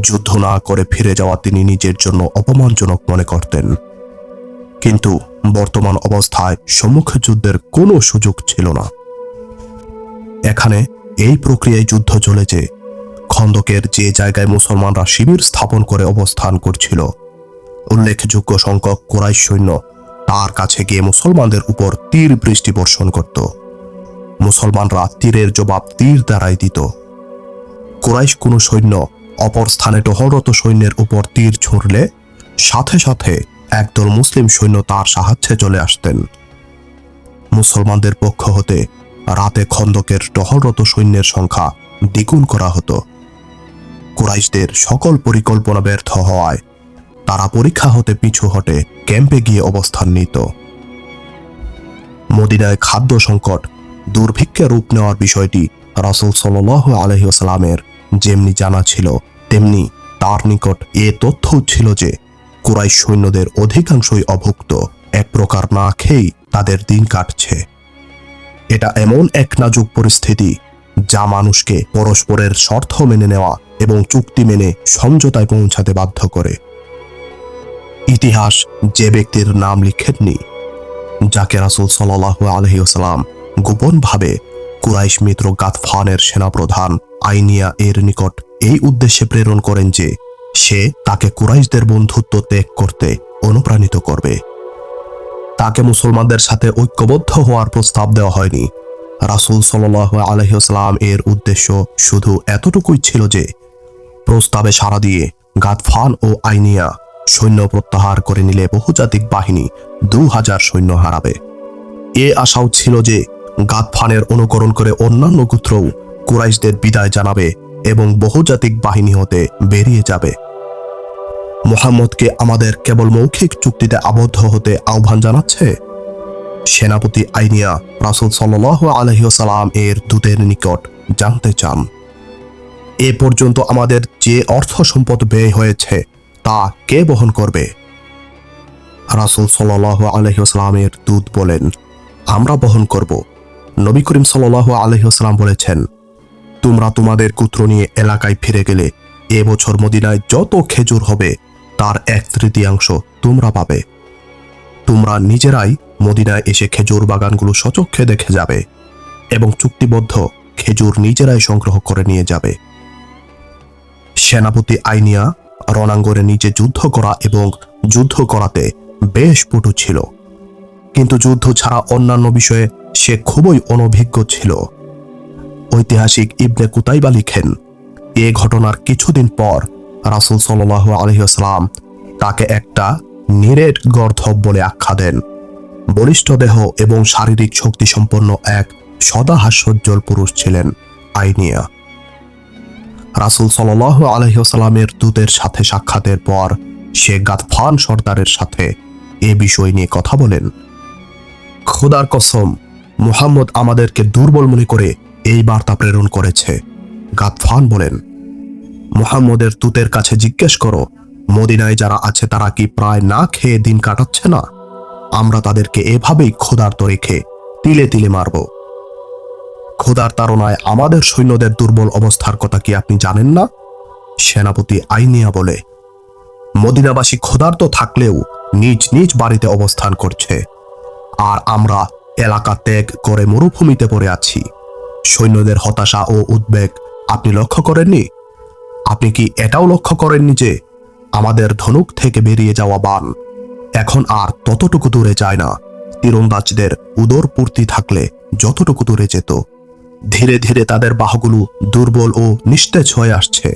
যুদ্ধ না করে ফিরে যাওয়া তিনি নিজের জন্য অপমানজনক মনে করতেন। কিন্তু বর্তমান অবস্থায় সম্মুখে যুদ্ধের কোনো সুযোগ ছিল না। এখানে এই প্রক্রিয়ায় যুদ্ধ চলেছে। খন্দকের যে জায়গায় মুসলমানরা শিবির স্থাপন করে অবস্থান করছিল, উল্লেখযোগ্য সংখ্যক কুরাইশ সৈন্য তার কাছে গিয়ে মুসলমানদের উপর তীর বৃষ্টি বর্ষণ করত। মুসলমানরা তীরের জবাব তীর দ্বারাই দিত। কুরাইশ কোনো সৈন্য অপর স্থানে টহলরত সৈন্যের উপর তীর ছুঁড়লে সাথে সাথে একদল মুসলিম সৈন্য তার সাহায্যে চলে আসতেন। মুসলমানদের পক্ষ হতে রাতে খন্দকের টহলরত সৈন্যের সংখ্যা দ্বিগুণ করা হতো। কুরাইশদের সকল পরিকল্পনা ব্যর্থ হওয়ায় তারা পরীক্ষা হতে পিছু হটে ক্যাম্পে গিয়ে অবস্থান নিত। মদিনায় খাদ্য সংকট দুর্ভিক্ষে রূপ নেওয়ার বিষয়টি রাসূল সাল্লাল্লাহু আলাইহি ওয়াসাল্লামের যেমনি জানা ছিল, তেমনি তার নিকট এ তথ্যও ছিল যে কুরাইশ সৈন্যদের অধিকাংশই অভুক্ত, এক প্রকার না খেয়েই তাদের দিন কাটছে। এটা এমন এক নাজুক পরিস্থিতি যা মানুষকে পরস্পরের শর্ত মেনে নেওয়া এবং চুক্তি মেনে সমঝোতায় পৌঁছাতে বাধ্য করে। ইতিহাস যে ব্যক্তির নাম লিখেননি, যাকে রাসূল সাল্লাল্লাহু আলাইহি ওয়াসাল্লাম গোপনভাবে কুরাইশ মিত্র গাতফানের সেনাপ্রধান আইনিয়া এর নিকট এই উদ্দেশ্যে প্রেরণ করেন যে সে তাকে কুরাইশদের বন্ধুত্ব ত্যাগ করতে অনুপ্রাণিত করবে। তাকে মুসলমানদের সাথে ঐক্যবদ্ধ হওয়ার প্রস্তাব দেওয়া হয়নি। রাসূল সাল্লাল্লাহু আলাইহি ওয়াসাল্লাম এর উদ্দেশ্য শুধু এতটুকুই ছিল যে প্রস্তাবে সাড়া দিয়ে গাতফান ও আইনিয়া সৈন্য প্রত্যাহার করে নিলে বহুজাতিক বাহিনী 2000 সৈন্য হারাবে। এ আশাও ছিল যে গাতফানের অনুকরণ করে অন্যান্য গোত্রও কুরাইশদের বিদায় জানাবে এবং বহুজাতিক বাহিনী হতে বেরিয়ে যাবে। মুহাম্মদকে আমাদের কেবল মৌখিক চুক্তিতে আবদ্ধ হতে আহ্বান জানাচ্ছে। সেনাপতি আইনিয়া রাসূল সাল্লাল্লাহু আলাইহি ওয়াসাল্লাম এর দূতের নিকট জানতে চান, এ পর্যন্ত আমাদের যে অর্থ সম্পদ ব্যয় হয়েছে তা কে বহন করবে? রাসূল সাল্লাল্লাহু আলাইহি ওয়াসাল্লামের দূত বলেন, আমরা বহন করব। নবী করিম সাল্লাল্লাহু আলাইহি ওয়াসাল্লাম বলেছেন, তোমরা তোমাদের গোত্র নিয়ে এলাকায় ফিরে গেলে এবছর মদিনায় যত খেজুর হবে তার 1/3 তোমরা পাবে। তোমরা নিজেরাই মদিনায় এসে খেজুর বাগানগুলো সচক্ষে দেখে যাবে এবং চুক্তিবদ্ধ খেজুর নিজেরাই সংগ্রহ করে নিয়ে যাবে। সেনাপতি আইনিয়া রণাঙ্গনে নিজে যুদ্ধ করা এবং যুদ্ধ করাতে বেশ পটু ছিল, কিন্তু যুদ্ধ ছাড়া অন্যান্য বিষয়ে সে খুবই অনভিজ্ঞ ছিল। ঐতিহাসিক ইবনে কুতাইবা লিখেন, এ ঘটনার কিছুদিন পর রাসূল সাল্লাল্লাহু আলাইহি ওয়াসাল্লাম তাকে একটা নিরেট গর্ধব বলে আখ্যা দেন। বলিষ্ঠ দেহ এবং শারীরিক শক্তি সম্পন্ন এক সদা হাস্যোজ্জ্বল পুরুষ ছিলেন আইনিয়া। রাসূল সাল্লাল্লাহু আলাইহি ওয়াসাল্লামের দূতের সাথে সাক্ষাতের পর সে গাতফান সর্দারের সাথে এ বিষয় নিয়ে কথা বলেন। খোদার কসম, মুহাম্মদ আমাদেরকে দুর্বল মনে করে এই বার্তা প্রেরণ করেছে। গাতফান বলেন, মুহাম্মদের দূতের কাছে জিজ্ঞেস করো, মদিনায় যারা আছে তারা কি প্রায় না খেয়ে দিন কাটাচ্ছে না? আমরা তাদেরকে এভাবেই ক্ষুধার্ত রেখে তিলে তিলে মারব। ক্ষুধার তাড়নায় আমাদের সৈন্যদের দুর্বল অবস্থার কথা কি আপনি জানেন না? সেনাপতি আইনিয়া বলে, মদিনাবাসী ক্ষুধার্ত থাকলেও নিজ নিজ বাড়িতে অবস্থান করছে, আর আমরা এলাকা ত্যাগ করে মরুভূমিতে পড়ে আছি। সৈন্যদের হতাশা ও উদ্বেগ আপনি লক্ষ্য করেননি? আপনি কি এটাও লক্ষ্য করেননি যে আমাদের ধনুক থেকে বেরিয়ে যাওয়া বাণ এখন আর ততটুকু দূরে যায় না? তীরন্দাজদের উদর পূর্তি থাকলে যতটুকু দূরে যেত, ধীরে ধীরে তাদের বাহুগুলো দুর্বল ও নিস্তেজ হয়ে আসছে।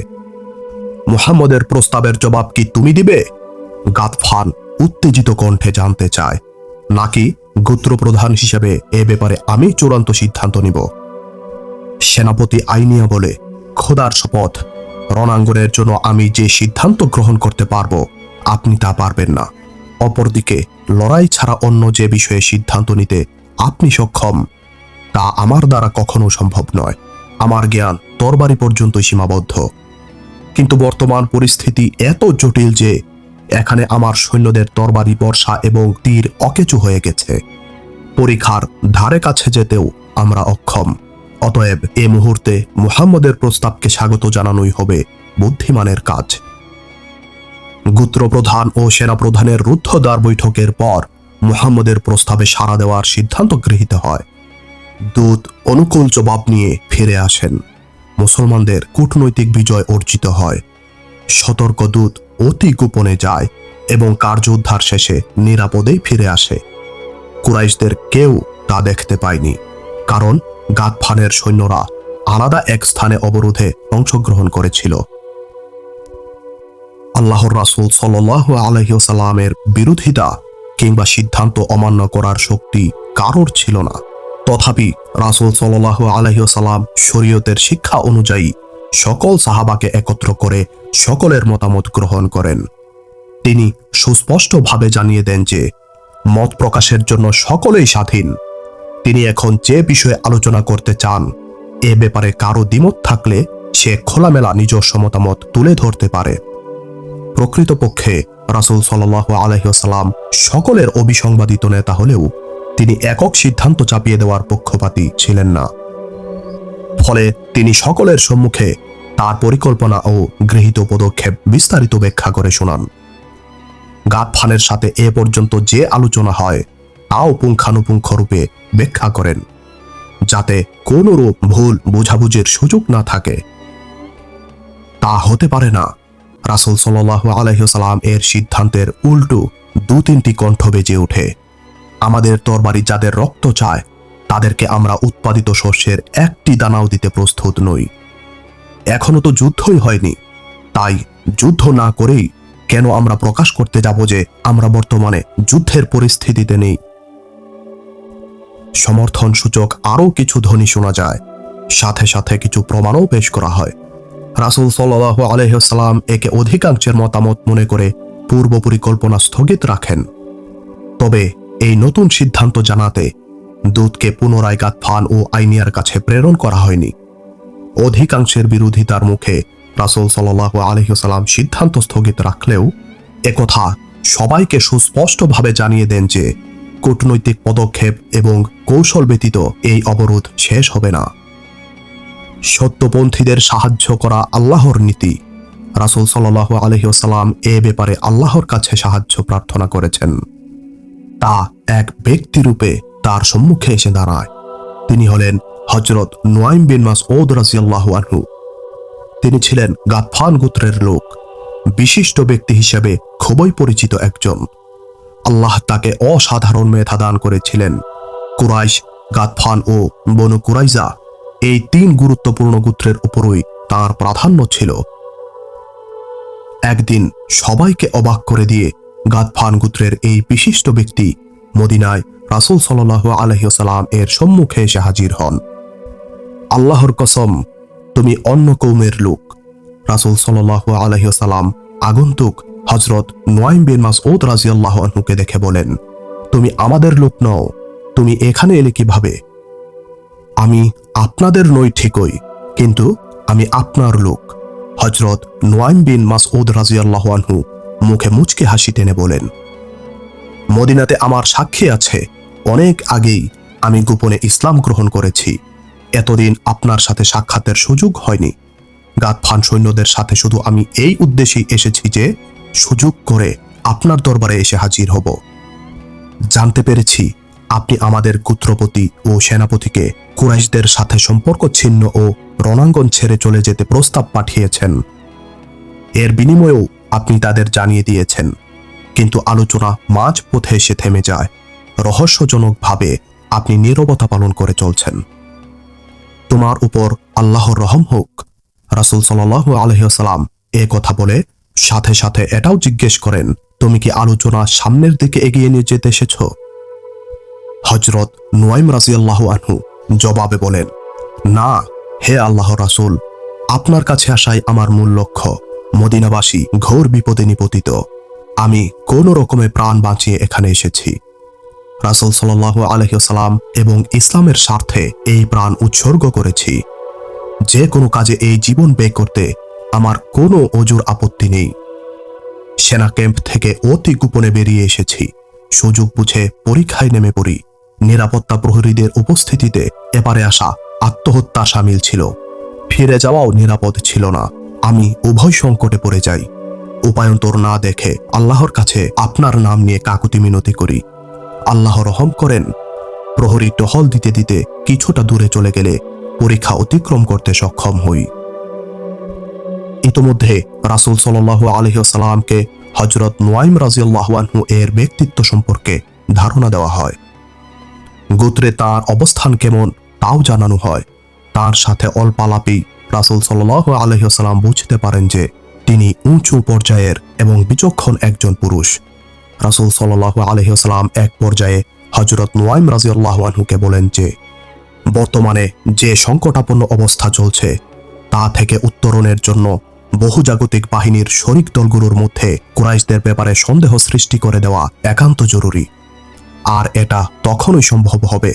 মুহাম্মদের প্রস্তাবের জবাব কি তুমি দিবে? গাতফান উত্তেজিত কণ্ঠে জানতে চায়, নাকি গোত্রপ্রধান হিসেবে এ ব্যাপারে আমি চূড়ান্ত সিদ্ধান্ত নিব? সেনাপতি আইনিয়া বলে, খোদার শপথ, রণাঙ্গনের জন্য আমি যে সিদ্ধান্ত গ্রহণ করতে পারবো আপনি তা পারবেন না। অপরদিকে লড়াই ছাড়া অন্য যে বিষয়ে সিদ্ধান্ত নিতে আপনি সক্ষম তা আমার দ্বারা কখনো সম্ভব নয়। আমার জ্ঞান তরবারি পর্যন্তই সীমাবদ্ধ। কিন্তু বর্তমান পরিস্থিতি এত জটিল যে এখানে আমার সৈন্যদের তরবারি বর্ষা এবং তীর অকেচু হয়ে গেছে। পরীক্ষার ধারে কাছে যেতেও আমরা অক্ষম। অতএব এ মুহূর্তে মুহাম্মদের প্রস্তাবকে স্বাগত জানানোই হবে বুদ্ধিমানের কাজ। গোত্রপ্রধান ও সেনাপ্রধানের রুদ্ধদ্বার বৈঠকের পর মুহাম্মদের প্রস্তাবে সাড়া দেওয়ার সিদ্ধান্ত গৃহীত হয়। দূত অনুকূল জবাব নিয়ে ফিরে আসেন। মুসলমানদের কূটনৈতিক বিজয় অর্জিত হয়। সতর্ক দূত অতি গোপনে যায় এবং কার্য উদ্ধার শেষে নিরাপদেই ফিরে আসে। কুরাইশদের কেউ তা দেখতে পায়নি, কারণ গাতফানের সৈন্যরা আলাদা এক স্থানে অবরোধে অংশগ্রহণ করেছিল। আল্লাহর রাসূল সাল্লাল্লাহু আলাইহি ওয়াসাল্লামের বিরোধিতা কিংবা সিদ্ধান্ত অমান্য করার শক্তি কারোর ছিল না। তথাপি রাসূল সাল্লাল্লাহু আলাইহি ওয়াসাল্লাম শরীয়তের শিক্ষা অনুযায়ী সকল সাহাবাকে একত্র করে সকলের মতামত গ্রহণ করেন। তিনি সুস্পষ্টভাবে জানিয়ে দেন যে মত প্রকাশের জন্য সকলেই স্বাধীন। তিনি এখন যে বিষয়ে আলোচনা করতে চান এ ব্যাপারে কারো দ্বিমত থাকলে সে খোলামেলা নিজস্ব মতামত তুলে ধরতে পারে। প্রকৃতপক্ষে রাসূল সাল্লাল্লাহু আলাইহি ওয়াসাল্লাম সকলের অবিসংবাদিত নেতা হলেও তিনি একক সিদ্ধান্ত চাপিয়ে দেওয়ার পক্ষপাতী ছিলেন না। ফলে তিনি সকলের সম্মুখে তার পরিকল্পনা ও গৃহীত পদক্ষেপ বিস্তারিত ব্যাখ্যা করে শোনান। গাতফানের সাথে এ পর্যন্ত যে আলোচনা হয় তাও পুঙ্খানুপুঙ্খরূপে ব্যাখ্যা করেন, যাতে কোনরূপ ভুল বোঝাবুঝির সুযোগ না থাকে। তা হতে পারে না। রাসূল সাল্লাল্লাহু আলাইহি ওয়াসাল্লাম এর সিদ্ধান্তের উল্টো 2-3টি কণ্ঠ বেজে ওঠে। আমাদের তরবারি যাদের রক্ত চায় তাদেরকে আমরা উৎপাদিত শস্যের একটি দানাও দিতে প্রস্তুত নই। এখনো তো যুদ্ধই হয়নি, তাই যুদ্ধ না করেই কেন আমরা প্রকাশ করতে যাব যে আমরা বর্তমানে যুদ্ধের পরিস্থিতিতে নেই? সমর্থন সূচক আরও কিছু ধ্বনি শোনা যায়, সাথে সাথে কিছু প্রমাণও পেশ করা হয়। রাসূল সাল্লাল্লাহু আলাইহি ওয়াসাল্লাম একে অধিকাংশের মতামত মনে করে পূর্ব পরিকল্পনা স্থগিত রাখেন। তবে এই নতুন সিদ্ধান্ত জানাতে দূতকে পুনরায় গাতফান ও আইনিয়ার কাছে প্রেরণ করা হয়নি। অধিকাংশের বিরোধিতার মুখে রাসূল সাল্লাল্লাহু আলাইহি ওয়াসাল্লাম সিদ্ধান্ত স্থগিত রাখলেও একথা সবাইকে সুস্পষ্টভাবে জানিয়ে দেন যে কূটনৈতিক পদক্ষেপ এবং কৌশল ব্যতীত এই অবরোধ শেষ হবে না। সত্যপন্থীদের সাহায্য করা আল্লাহর নীতি। রাসূল সাল্লাল্লাহু আলাইহি ওয়াসাল্লাম এ ব্যাপারে আল্লাহর কাছে সাহায্য প্রার্থনা করেছেন। তা এক ব্যক্তিরূপে তার সম্মুখে এসে দাঁড়ায়। তিনি হলেন হযরত নুয়াইম বিন মাসউদ রাদিয়াল্লাহু আনহু। তিনি ছিলেন গাতফান গোত্রের লোক, বিশিষ্ট ব্যক্তি হিসেবে খুবই পরিচিত একজন। আল্লাহ তাকে অসাধারণ মেধা দান করেছিলেন। কুরাইশ, গাতফান ও বনু কুরাইজা এই 3 গুরুত্বপূর্ণ গোত্রের উপরই তার প্রাধান্য ছিল। একদিন সবাইকে অবাক করে দিয়ে গাতফান গোত্রের এই বিশিষ্ট ব্যক্তি মদিনায় রাসূল সাল্লাল্লাহু আলাইহি ওয়াসাল্লাম এর সম্মুখে এসে হাজির হন। আল্লাহর কসম, তুমি অন্য কওমের লোক। রাসূল সাল্লাল্লাহু আলাইহি ওয়াসাল্লাম আগন্তুক হযরত নুয়াইম বিন মাসউদ রাদিয়াল্লাহু আনহুকে দেখে বলেন, তুমি আমাদের লোক নও, তুমি এখানে এলে কিভাবে? আমি আপনাদের নই ঠিকই, কিন্তু আমি আপনার লোক। হযরত নুয়াইম বিন মাসউদ রাদিয়াল্লাহু আনহু মুখে মুচকি হাসি টেনে বলেন, মদিনাতে আমার সাক্ষী আছে, অনেক আগেই আমি গোপনে ইসলাম গ্রহণ করেছি। এতদিন আপনার সাথে সাক্ষাতের সুযোগ হয়নি। গাতফান সৈন্যদের সাথে শুধু আমি এই উদ্দেশ্যেই এসেছি যে সুযোগ করে আপনার দরবারে এসে হাজির হব। জানতে পেরেছি আপনি আমাদের গোত্রপতি ও সেনাপতিকে কুরাইশদের সাথে সম্পর্ক ছিন্ন ও রণাঙ্গন ছেড়ে চলে যেতে প্রস্তাব পাঠিয়েছেন। এর বিনিময়েও আপনি তাদের জানিয়ে দিয়েছেন, কিন্তু আলোচনা মাঝ পথে এসে থেমে যায়। রহস্যজনকভাবে আপনি নীরবতা পালন করে চলছেন। তোমার উপর আল্লাহর রহম হোক। রাসূল সাল্লাল্লাহু আলাইহি ওয়াসাল্লাম এ কথা বলে সাথে সাথে এটাও জিজ্ঞেস করেন, তুমি কি আলোচনা সামনের দিকে এগিয়ে নিয়ে যেতে এসেছ? হযরত নুয়াইম রাদিয়াল্লাহু আনহু জবাবে বলেন, না হে আল্লাহর রাসূল, আপনার কাছে আসাই আমার মূল লক্ষ্য। মদিনাবাসী ঘোর বিপদে নিপতিত, আমি কোন রকমে প্রাণ বাঁচিয়ে এখানে এসেছি। রাসূল সাল্লাল্লাহু আলাইহি ওয়াসাল্লাম এবং ইসলামের স্বার্থে এই প্রাণ উৎসর্গ করেছি। যে কোনো কাজে এই জীবন ব্যয় করতে আমার কোনো অজুর আপত্তি নেই। সেনা ক্যাম্প থেকে অতি গোপনে বেরিয়ে এসেছি, সুযোগ বুঝে পরীক্ষায় নেমে পড়ি। নিরাপত্তা প্রহরীদের উপস্থিতিতে এপারে আসা আত্মহত্যা শামিল ছিল, ফিরে যাওয়াও নিরাপদ ছিল না। আমি উভয় সংকটে পড়ে যাই। উপায়ন্তর না দেখে আল্লাহর কাছে আপনার নাম নিয়ে কাকুতি মিনতি করি। আল্লাহ রহম করেন, প্রহরী টহল দিতে দিতে কিছুটা দূরে চলে গেলে পরীক্ষা অতিক্রম করতে সক্ষম হই। ইতোমধ্যে রাসূল সাল্লাল্লাহু আলাইহি ওয়াসাল্লামকে হযরত নুয়াইম রাদিয়াল্লাহু আনহু এর ব্যক্তিত্ব সম্পর্কে ধারণা দেওয়া হয়। গোত্রে তার অবস্থান কেমন তাও জানানো হয়। তার সাথে অল্পালাপি রাসূল সাল্লাল্লাহু আলাইহি ওয়াসাল্লাম বুঝতে পারেন যে তিনি উঁচু পর্যায়ের এবং বিচক্ষণ একজন পুরুষ। রাসূল সাল্লাল্লাহু আলাইহি ওয়াসাল্লাম এক পর্যায়ে হযরত নুয়াইম রাদিয়াল্লাহু আনহুকে বলেন যে বর্তমানে যে সংকটাপন্ন অবস্থা চলছে তা থেকে উত্তরণের জন্য বহুজাগতিক বাহিনীর শরিক দলগুলোর মধ্যে কুরাইশদের ব্যাপারে সন্দেহ সৃষ্টি করে দেওয়া একান্ত জরুরি। আর এটা তখনই সম্ভব হবে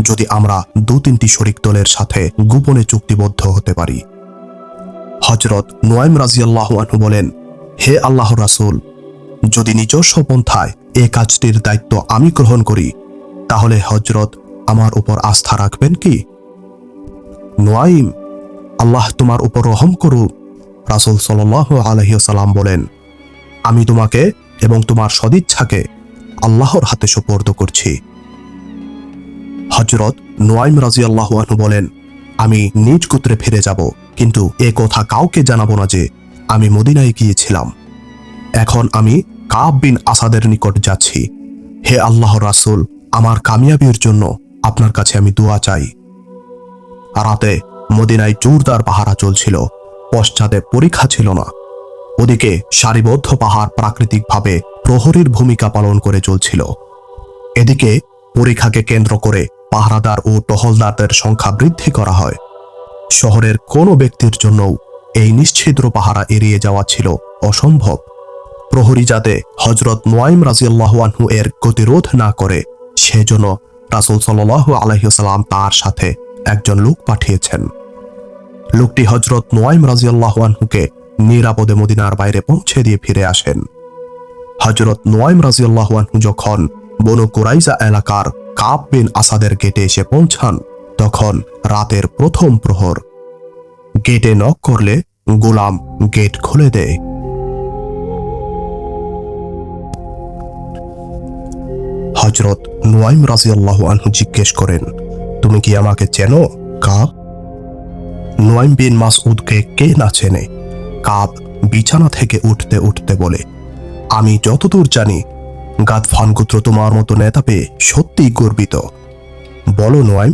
যদি আমরা 2-3টি শরিক দলের সাথে গোপনে চুক্তিবদ্ধ হতে পারি। হযরত নুয়াইম রাদিয়াল্লাহু আনহু বলেন, হে আল্লাহর রাসূল, যদি নিজস্ব পন্থায় এই কাজটির দায়িত্ব আমি গ্রহণ করি, তাহলে হযরত আমার উপর আস্থা রাখবেন কি? নুয়াইম, আল্লাহ তোমার উপর রহম করুন। রাসূল সাল্লাল্লাহু আলাইহি ওয়াসাল্লাম বলেন, আমি তোমাকে এবং তোমার সদিচ্ছাকে আল্লাহর হাতে সুপর্দ করছি। হযরত নুয়াইম রাদিয়াল্লাহু আনহু বলেন, আমি নিজ গোত্রে ফিরে যাব, কিন্তু এ কথা কাউকে জানাবো না যে আমি মদিনায় গিয়েছিলাম। এখন আমি কাব বিন আসাদের নিকট যাচ্ছি। হে আল্লাহর রাসূল, আমার কামিয়াবির জন্য আপনার কাছে আমি দোয়া চাই। রাতে মদিনায় জোরদার পাহারা চলছিল, পশ্চাতে পরীক্ষা ছিল না। ওদিকে সারিবদ্ধ পাহাড় প্রাকৃতিকভাবে প্রহরীর ভূমিকা পালন করে চলছিল। এদিকে পরীক্ষাকে কেন্দ্র করে পাহারাদার ও টহলদারদের সংখ্যা বৃদ্ধি করা হয়। শহরের কোনো ব্যক্তির জন্যও এই নিশ্ছিদ্র পাহারা এড়িয়ে যাওয়া ছিল অসম্ভব। প্রহরী যাতে হযরত নুয়াইম রাদিয়াল্লাহু আনহু এর গতিরোধ না করে, সেজন্য রাসূল সাল্লাল্লাহু আলাইহি ওয়াসাল্লাম তার সাথে একজন লোক পাঠিয়েছেন। লোকটি হযরত নুয়াইম রাদিয়াল্লাহু আনহুকে নিরাপদে মদিনার বাইরে পৌঁছে দিয়ে ফিরে আসেন। হযরত নুয়াইম রাদিয়াল্লাহু আনহু যখন বনু কুরাইজা এলাকার কাব বিন আসাদের গেটে এসে পৌঁছান, তখন রাতের প্রথম প্রহর। গেটে নক করলে গোলাম গেট খুলে দেয়। হযরত নুয়াইম রাদিয়াল্লাহু আনহু জিজ্ঞেস করেন, তুমি কি আমাকে চেনো কাব? নুয়াইম বিন মাসউদকে কে না চেনে? কাব বিছানা থেকে উঠতে উঠতে বলে, আমি যতদূর জানি গাতফান গোত্র তোমার মতো নেতা পেয়ে সত্যিই গর্বিত। বলো নুয়াইম,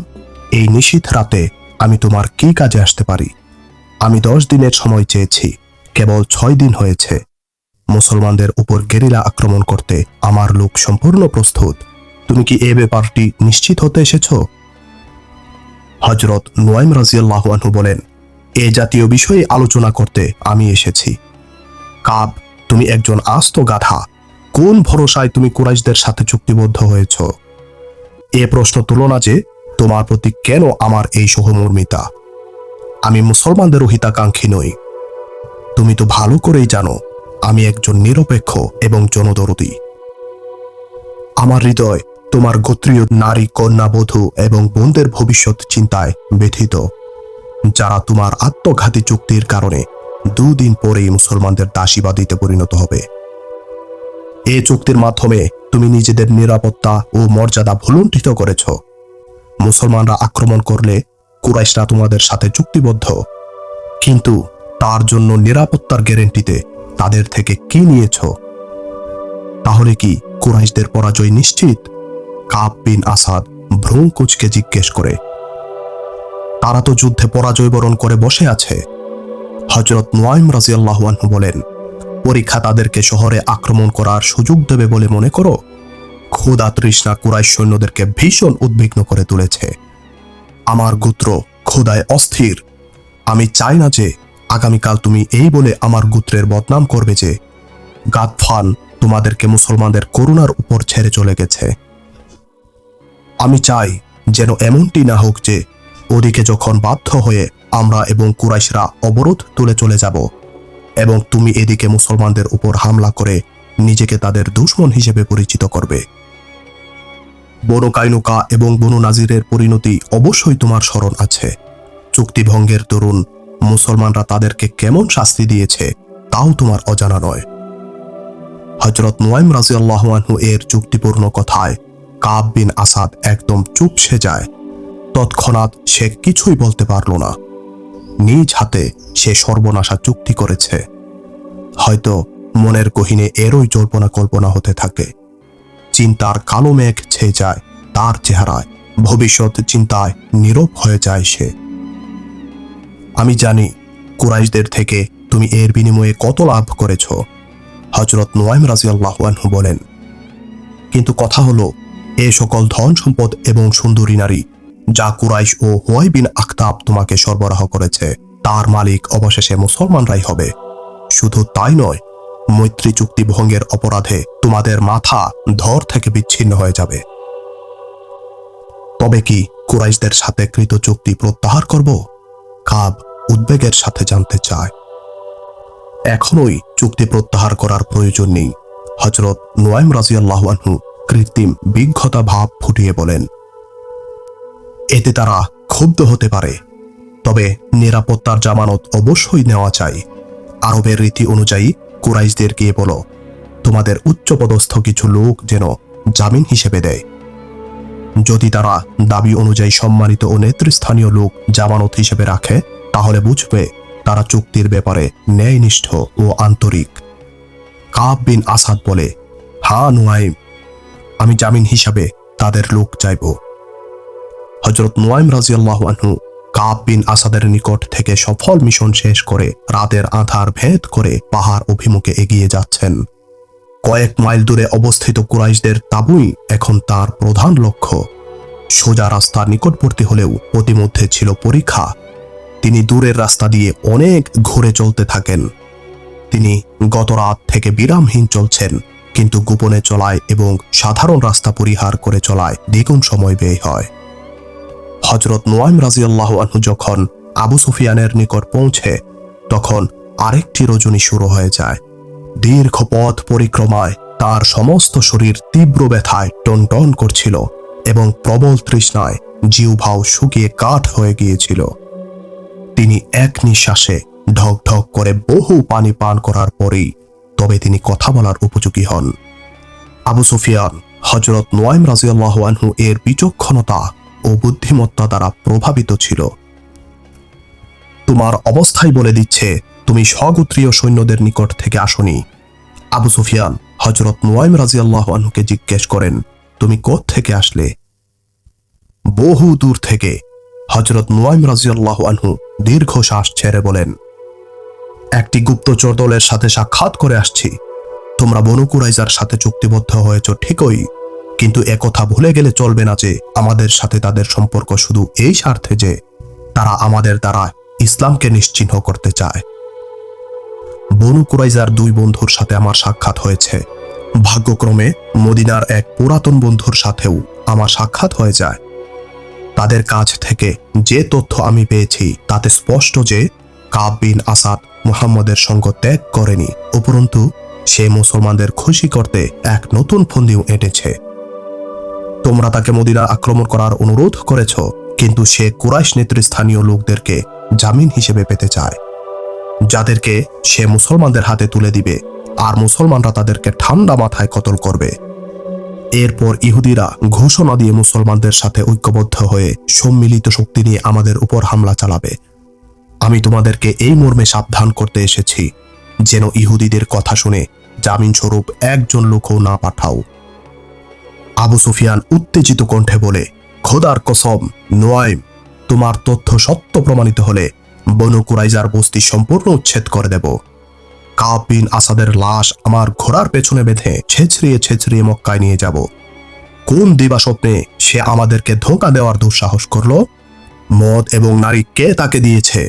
এই নিশীথ রাতে আমি তোমার কি কাজে আসতে পারি? আমি 10 দিনের সময় চেয়েছি, কেবল 6 দিন হয়েছে। মুসলমানদের উপর গেরিলা আক্রমণ করতে আমার লোক সম্পূর্ণ প্রস্তুত। তুমি কি এ ব্যাপারটি নিশ্চিত হতে এসেছ? হযরত নুয়াইম রাদিয়াল্লাহু আনহু বলেন, এ জাতীয় বিষয়ে আলোচনা করতে আমি এসেছি। কাব, তুমি একজন আস্ত গাধা। কোন ভরসায় তুমি কুরাইশদের সাথে চুক্তিবদ্ধ হয়েছ? এ প্রশ্ন তুলো না যে তোমার প্রতি কেন আমার এই সহমর্মিতা। আমি মুসলমানদের হিতাকাঙ্ক্ষী নই। তুমি তো ভালো করেই জানো আমি একজন নিরপেক্ষ এবং জনদরদী। আমার হৃদয় তোমার গোত্রীয় নারী, কন্যা, বধূ এবং বোনদের ভবিষ্যৎ চিন্তায় ব্যথিত, যারা তোমার আত্মঘাতী চুক্তির কারণে 2 দিন পরেই মুসলমানদের দাসীবাদীতে পরিণত হবে। এই চুক্তির মাধ্যমে তুমি নিজেদের নিরাপত্তা ও মর্যাদা ভুলুণ্ঠিত করেছ। মুসলমানরা আক্রমণ করলে কুরাইশরা তোমাদের সাথে চুক্তিবদ্ধ, কিন্তু তার জন্য নিরাপত্তার গ্যারান্টিতে তাদের থেকে কি নিয়েছ? তাহলে কি কুরাইশদের পরাজয় নিশ্চিত? কাব বিন আসাদ ভ্রু কুঁচকে জিজ্ঞেস করে। তারা তো যুদ্ধে পরাজয় বরণ করে বসে আছে। হযরত নুয়াইম রাদিয়াল্লাহু আনহু বলেন, পরীক্ষা তাদেরকে শহরে আক্রমণ করার সুযোগ দেবে বলে মনে করো? ক্ষুধা তৃষ্ণা কুরাইশ সৈন্যদেরকে ভীষণ উদ্বিগ্ন করে তুলেছে। আমার গোত্র ক্ষুধায় অস্থির। আমি চাই না যে আগামীকাল তুমি এই বলে আমার গোত্রের বদনাম করবে যে গাতফান তোমাদেরকে মুসলমানদের করুণার উপর ছেড়ে চলে গেছে। আমি চাই যেন এমনটি না হোক যে ওদিকে যখন বাধ্য হয়ে আমরা এবং কুরাইশরা অবরোধ তুলে চলে যাব এবং তুমি এদিকে মুসলমানদের উপর হামলা করে নিজেকে তাদের দুশমন হিসেবে পরিচিত করবে। বনু কাইনুকা এবং বনু নাজিরের পরিণতি অবশ্যই তোমার স্মরণ আছে। চুক্তিভঙ্গের দরুন মুসলমানরা তাদেরকে কেমন শাস্তি দিয়েছে তাও তোমার অজানা নয়। হযরত নুয়াইম রাদিয়াল্লাহু আনহু এর যুক্তিপূর্ণ কথায় কাব বিন আসাদ একদম চুপসে যায়। তৎক্ষণাৎ সে কিছুই বলতে পারল না। নিজ হাতে সে সর্বনাশা চুক্তি করেছে। হয়তো মনের গহীনে এরই জল্পনা কল্পনা হতে থাকে। চিন্তার কালো মেঘ ছেয়ে যায় তার চেহারায়, ভবিষ্যৎ চিন্তায় নীরব হয়ে যায় সে। আমি জানি কুরাইশদের থেকে তুমি এর বিনিময়ে কত লাভ করেছ। হযরত নুয়াইম রাদিয়াল্লাহু আনহু বলেন, কিন্তু কথা হলো এ সকল ধন সম্পদ এবং সুন্দরী নারী যা কুরাইশ ও হুয়াই বিন আখতাব তোমাকে সরবরাহ করেছে, তার মালিক অবশেষে মুসলমানরাই হবে। শুধু তাই নয়, মৈত্রী চুক্তি ভঙ্গের অপরাধে তোমাদের মাথা ধর থেকে বিচ্ছিন্ন হয়ে যাবে। তবে কি কুরাইশদের সাথে কৃত চুক্তি প্রত্যাহার করব? কাব উদ্বেগের সাথে জানতে চায়। এখনোই চুক্তি প্রত্যাহার করার প্রয়োজন নেই। হযরত নুয়াইম রাদিয়াল্লাহু আনহু কৃত্রিম বিজ্ঞতা ভাব ফুটিয়ে বলেন, এতে তারা ক্ষুব্ধ হতে পারে, তবে নিরাপত্তার জামানত অবশ্যই নেওয়া চাই। আরবের রীতি অনুযায়ী কুরাইশদের গিয়ে বলো, তোমাদের উচ্চপদস্থ কিছু লোক যেন জামিন হিসেবে দেয়। যদি তারা দাবি অনুযায়ী সম্মানিত ও নেতৃস্থানীয় লোক জামানত হিসেবে রাখে, তাহলে বুঝবে তারা চুক্তির ব্যাপারে ন্যায়নিষ্ঠ ও আন্তরিক। কাব বিন আসাদ বলে, হ্যাঁ নুয়াইম, আমি জামিন হিসাবে তাদের লোক চাইব। হযরত নুয়াইম রাদিয়াল্লাহু আনহু কাব বিন আসাদের নিকট থেকে সফল মিশন শেষ করে রাতের আঁধার ভেদ করে পাহাড় অভিমুখে এগিয়ে যাচ্ছেন। কয়েক মাইল দূরে অবস্থিত কুরাইশদের তাঁবুই এখন তার প্রধান লক্ষ্য। সোজা রাস্তার নিকটবর্তী হলেও প্রতিমধ্যে ছিল পরীক্ষা। তিনি দূরের রাস্তা দিয়ে অনেক ঘুরে চলতে থাকেন। তিনি গত রাত থেকে বিরামহীন চলছেন, কিন্তু গোপনে চলায় এবং সাধারণ রাস্তা পরিহার করে চলায় দ্বিগুণ সময় ব্যয় হয়। হযরত নুয়াইম রাদিয়াল্লাহু আনহু যখন আবু সুফিয়ানের নিকট পৌঁছে, তখন আরেকটি রজনী শুরু হয়ে যায়। দীর্ঘ পথ পরিক্রমায় তার সমস্ত শরীর তীব্র ব্যথায় টনটন করছিল এবং প্রবল তৃষ্ণায় জিহ্বাও শুকিয়ে কাঠ হয়ে গিয়েছিল। তিনি এক নিঃশ্বাসে ঢক ঢক করে বহু পানি পান করার পরেই তবে তিনি কথা বলার উপযোগী হন। আবু সুফিয়ান হযরত নুয়াইম রাদিয়াল্লাহু আনহু এর বিচক্ষণতা ও বুদ্ধিমত্তা দ্বারা প্রভাবিত ছিল। তোমার অবস্থাই বলে দিচ্ছে তুমি স্বগোত্রীয় সৈন্যদের নিকট থেকে আসনি। আবু সুফিয়ান হযরত নুয়াইম রাদিয়াল্লাহু আনহুকে জিজ্ঞেস করেন, তুমি কোথা থেকে আসলে? বহু দূর থেকে। হযরত নুয়াইম রাদিয়াল্লাহু আনহু দীর্ঘশ্বাস ছেড়ে বলেন, একটি গুপ্তচর দলের সাথে সাক্ষাৎ করে আসছি। তোমরা বনু কুরাইজার সাথে চুক্তিবদ্ধ হয়েছ ঠিকই, কিন্তু একথা ভুলে গেলে চলবে না যে আমাদের সাথে তাদের সম্পর্ক শুধু এই স্বার্থে যে তারা আমাদের দ্বারা ইসলামকে নিশ্চিহ্ন করতে চায়। বনু কুরাইজার দুই বন্ধুর সাথে আমার সাক্ষাৎ হয়েছে। ভাগ্যক্রমে মদিনার এক পুরাতন বন্ধুর সাথেও আমার সাক্ষাৎ হয়ে যায়। তাদের কাছ থেকে যে তথ্য আমি পেয়েছি তাতে স্পষ্ট যে কাব বিন আসাদ মুহাম্মদের সঙ্গ ত্যাগ করেনি, উপরন্তু সে মুসলমানদের খুশি করতে এক নতুন ফন্দিও এঁটেছে। তোমরা তাকে মদিনা আক্রমণ করার অনুরোধ করেছ, কিন্তু সে কুরাইশ নেতৃস্থানীয় লোকদেরকে জামিন হিসেবে পেতে চায়, যাদেরকে সে মুসলমানদের হাতে তুলে দিবে, আর মুসলমানরা তাদেরকে ঠান্ডা মাথায় কতল করবে। এরপর ইহুদিরা ঘোষণা দিয়ে মুসলমানদের সাথে ঐক্যবদ্ধ হয়ে সম্মিলিত শক্তি নিয়ে আমাদের উপর হামলা চালাবে। আমি তোমাদেরকে এই মর্মে সাবধান করতে এসেছি, যেন ইহুদিদের কথা শুনে জামিন স্বরূপ একজন লোকও না পাঠাও। আবু সুফিয়ান উত্তেজিত কণ্ঠে বলে, খোদার কসম নুয়াইম, তোমার তথ্য সত্য প্রমাণিত হলে বনু কুরাইজার বস্তি সম্পূর্ণ উচ্ছেদ করে দেব। কাব বিন আসাদের লাশ আমার ঘোড়ার পেছনে বেঁধে ছেঁচড়িয়ে ছেঁচড়িয়ে মক্কায় নিয়ে যাব। কোন দিবা স্বপ্নে সে আমাদেরকে ধোঁকা দেওয়ার দুঃসাহস করল? মদ এবং নারী কে তাকে দিয়েছে?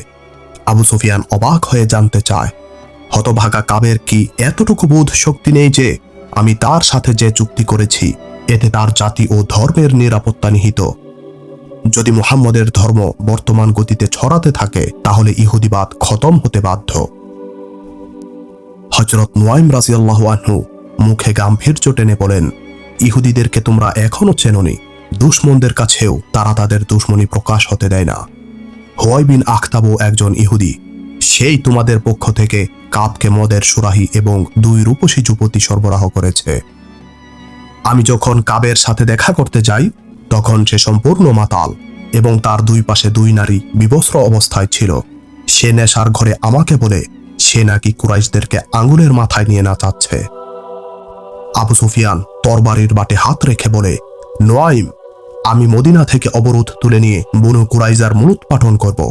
আবু সুফিয়ান অবাক হয়ে জানতে চায়, হতভাগা কাবের কি এতটুকু বোধ শক্তি নেই যে আমি তার সাথে যে চুক্তি করেছি এতে তার জাতি ও ধর্মের নিরাপত্তা নিহিত? যদি মুহাম্মদের ধর্ম বর্তমান গতিতে ছড়াতে থাকে তাহলে ইহুদিবাদ খতম হতে বাধ্য। হযরত নুয়াইম রাদিয়াল্লাহু আনহু মুখে গাম্ভীর্য টেনে বলেন, ইহুদিদেরকে তোমরা এখনো চেনোনি। দুশমনদের কাছেও তারা তাদের দুশমনী প্রকাশ হতে দেয় না। হুয়াই বিন আখতাবও একজন ইহুদি। সেই তোমাদের পক্ষ থেকে কাবকে মদের সুরাহি এবং 2 রূপসী যুবতী সরবরাহ করেছে। আমি যখন কাবের সাথে দেখা করতে যাই তখন সে সম্পূর্ণ মাতাল এবং তার 2 পাশে 2 নারী বিবস্ত্র অবস্থায় ছিল। সে নেশার ঘরে আমাকে বলে সে নাকি কুরাইশদেরকে আঙ্গুলের মাথায় নিয়ে নাচাচ্ছে। আবু সুফিয়ান তরবারির বাটে হাত রেখে বলে, নুয়াইম, আমি মদিনা থেকে অবরোধ তুলে নিয়ে বনু কুরাইজার মূলোৎপাটন করব।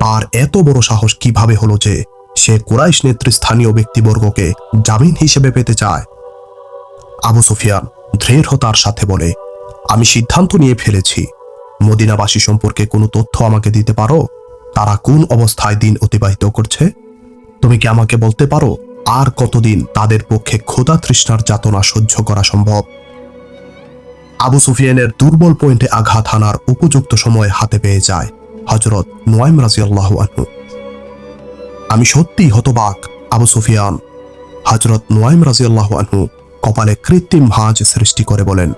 তার এত বড় সাহস কিভাবে হলো যে সে কুরাইশ নেতৃস্থানীয় ব্যক্তিবর্গকে জামিন হিসেবে পেতে চায়? আবু সুফিয়ান দৃঢ়তার সাথে বলে, আমি সিদ্ধান্ত নিয়ে ফেলেছি। মদিনাবাসী সম্পর্কে কোনো তথ্য আমাকে দিতে পারো? তারা কোন অবস্থায় দিন অতিবাহিত করছে? তুমি কি আমাকে বলতে পারো আর কতদিন তাদের পক্ষে ক্ষুধা তৃষ্ণার যাতনা সহ্য করা সম্ভব? আবু সুফিয়ানের দুর্বল পয়েন্টে আঘাত হানার উপযুক্ত সময় হাতে পেয়ে যায় হযরত নুয়াইম রাদিয়াল্লাহু আনহু। আমি সত্যিই হতবাক আবু সুফিয়ান। হযরত নুয়াইম রাদিয়াল্লাহু আনহু কপালে কৃত্রিম ভাঁজ সৃষ্টি করে বলেন,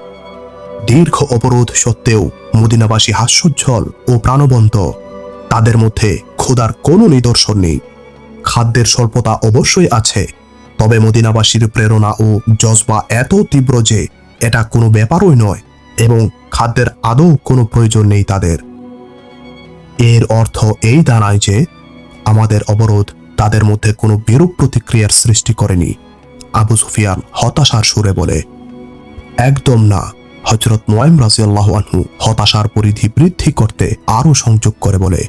দীর্ঘ অবরোধ সত্ত্বেও মদিনাবাসী হাস্যোজ্জ্বল ও প্রাণবন্ত। তাদের মধ্যে ক্ষুধার কোনো নিদর্শন নেই। খাদ্যের স্বল্পতা অবশ্যই আছে, তবে মদিনাবাসীর প্রেরণা ও জজবা এত তীব্র যে এটা কোনো ব্যাপারই নয় এবং খাদ্যের আদৌ কোনো প্রয়োজন নেই তাদের। এর অর্থ এই দাঁড়ায় যে আমাদের অবরোধ তাদের মধ্যে কোনো বিরূপ প্রতিক্রিয়ার সৃষ্টি করেনি। আবু সুফিয়ান হতাশার সুরে বলে, একদম না। হযরত নুয়াইম রাদিয়াল্লাহু আনহু হতাশার পরিধি বৃদ্ধি করতে আরো সংযোগ করে বলে,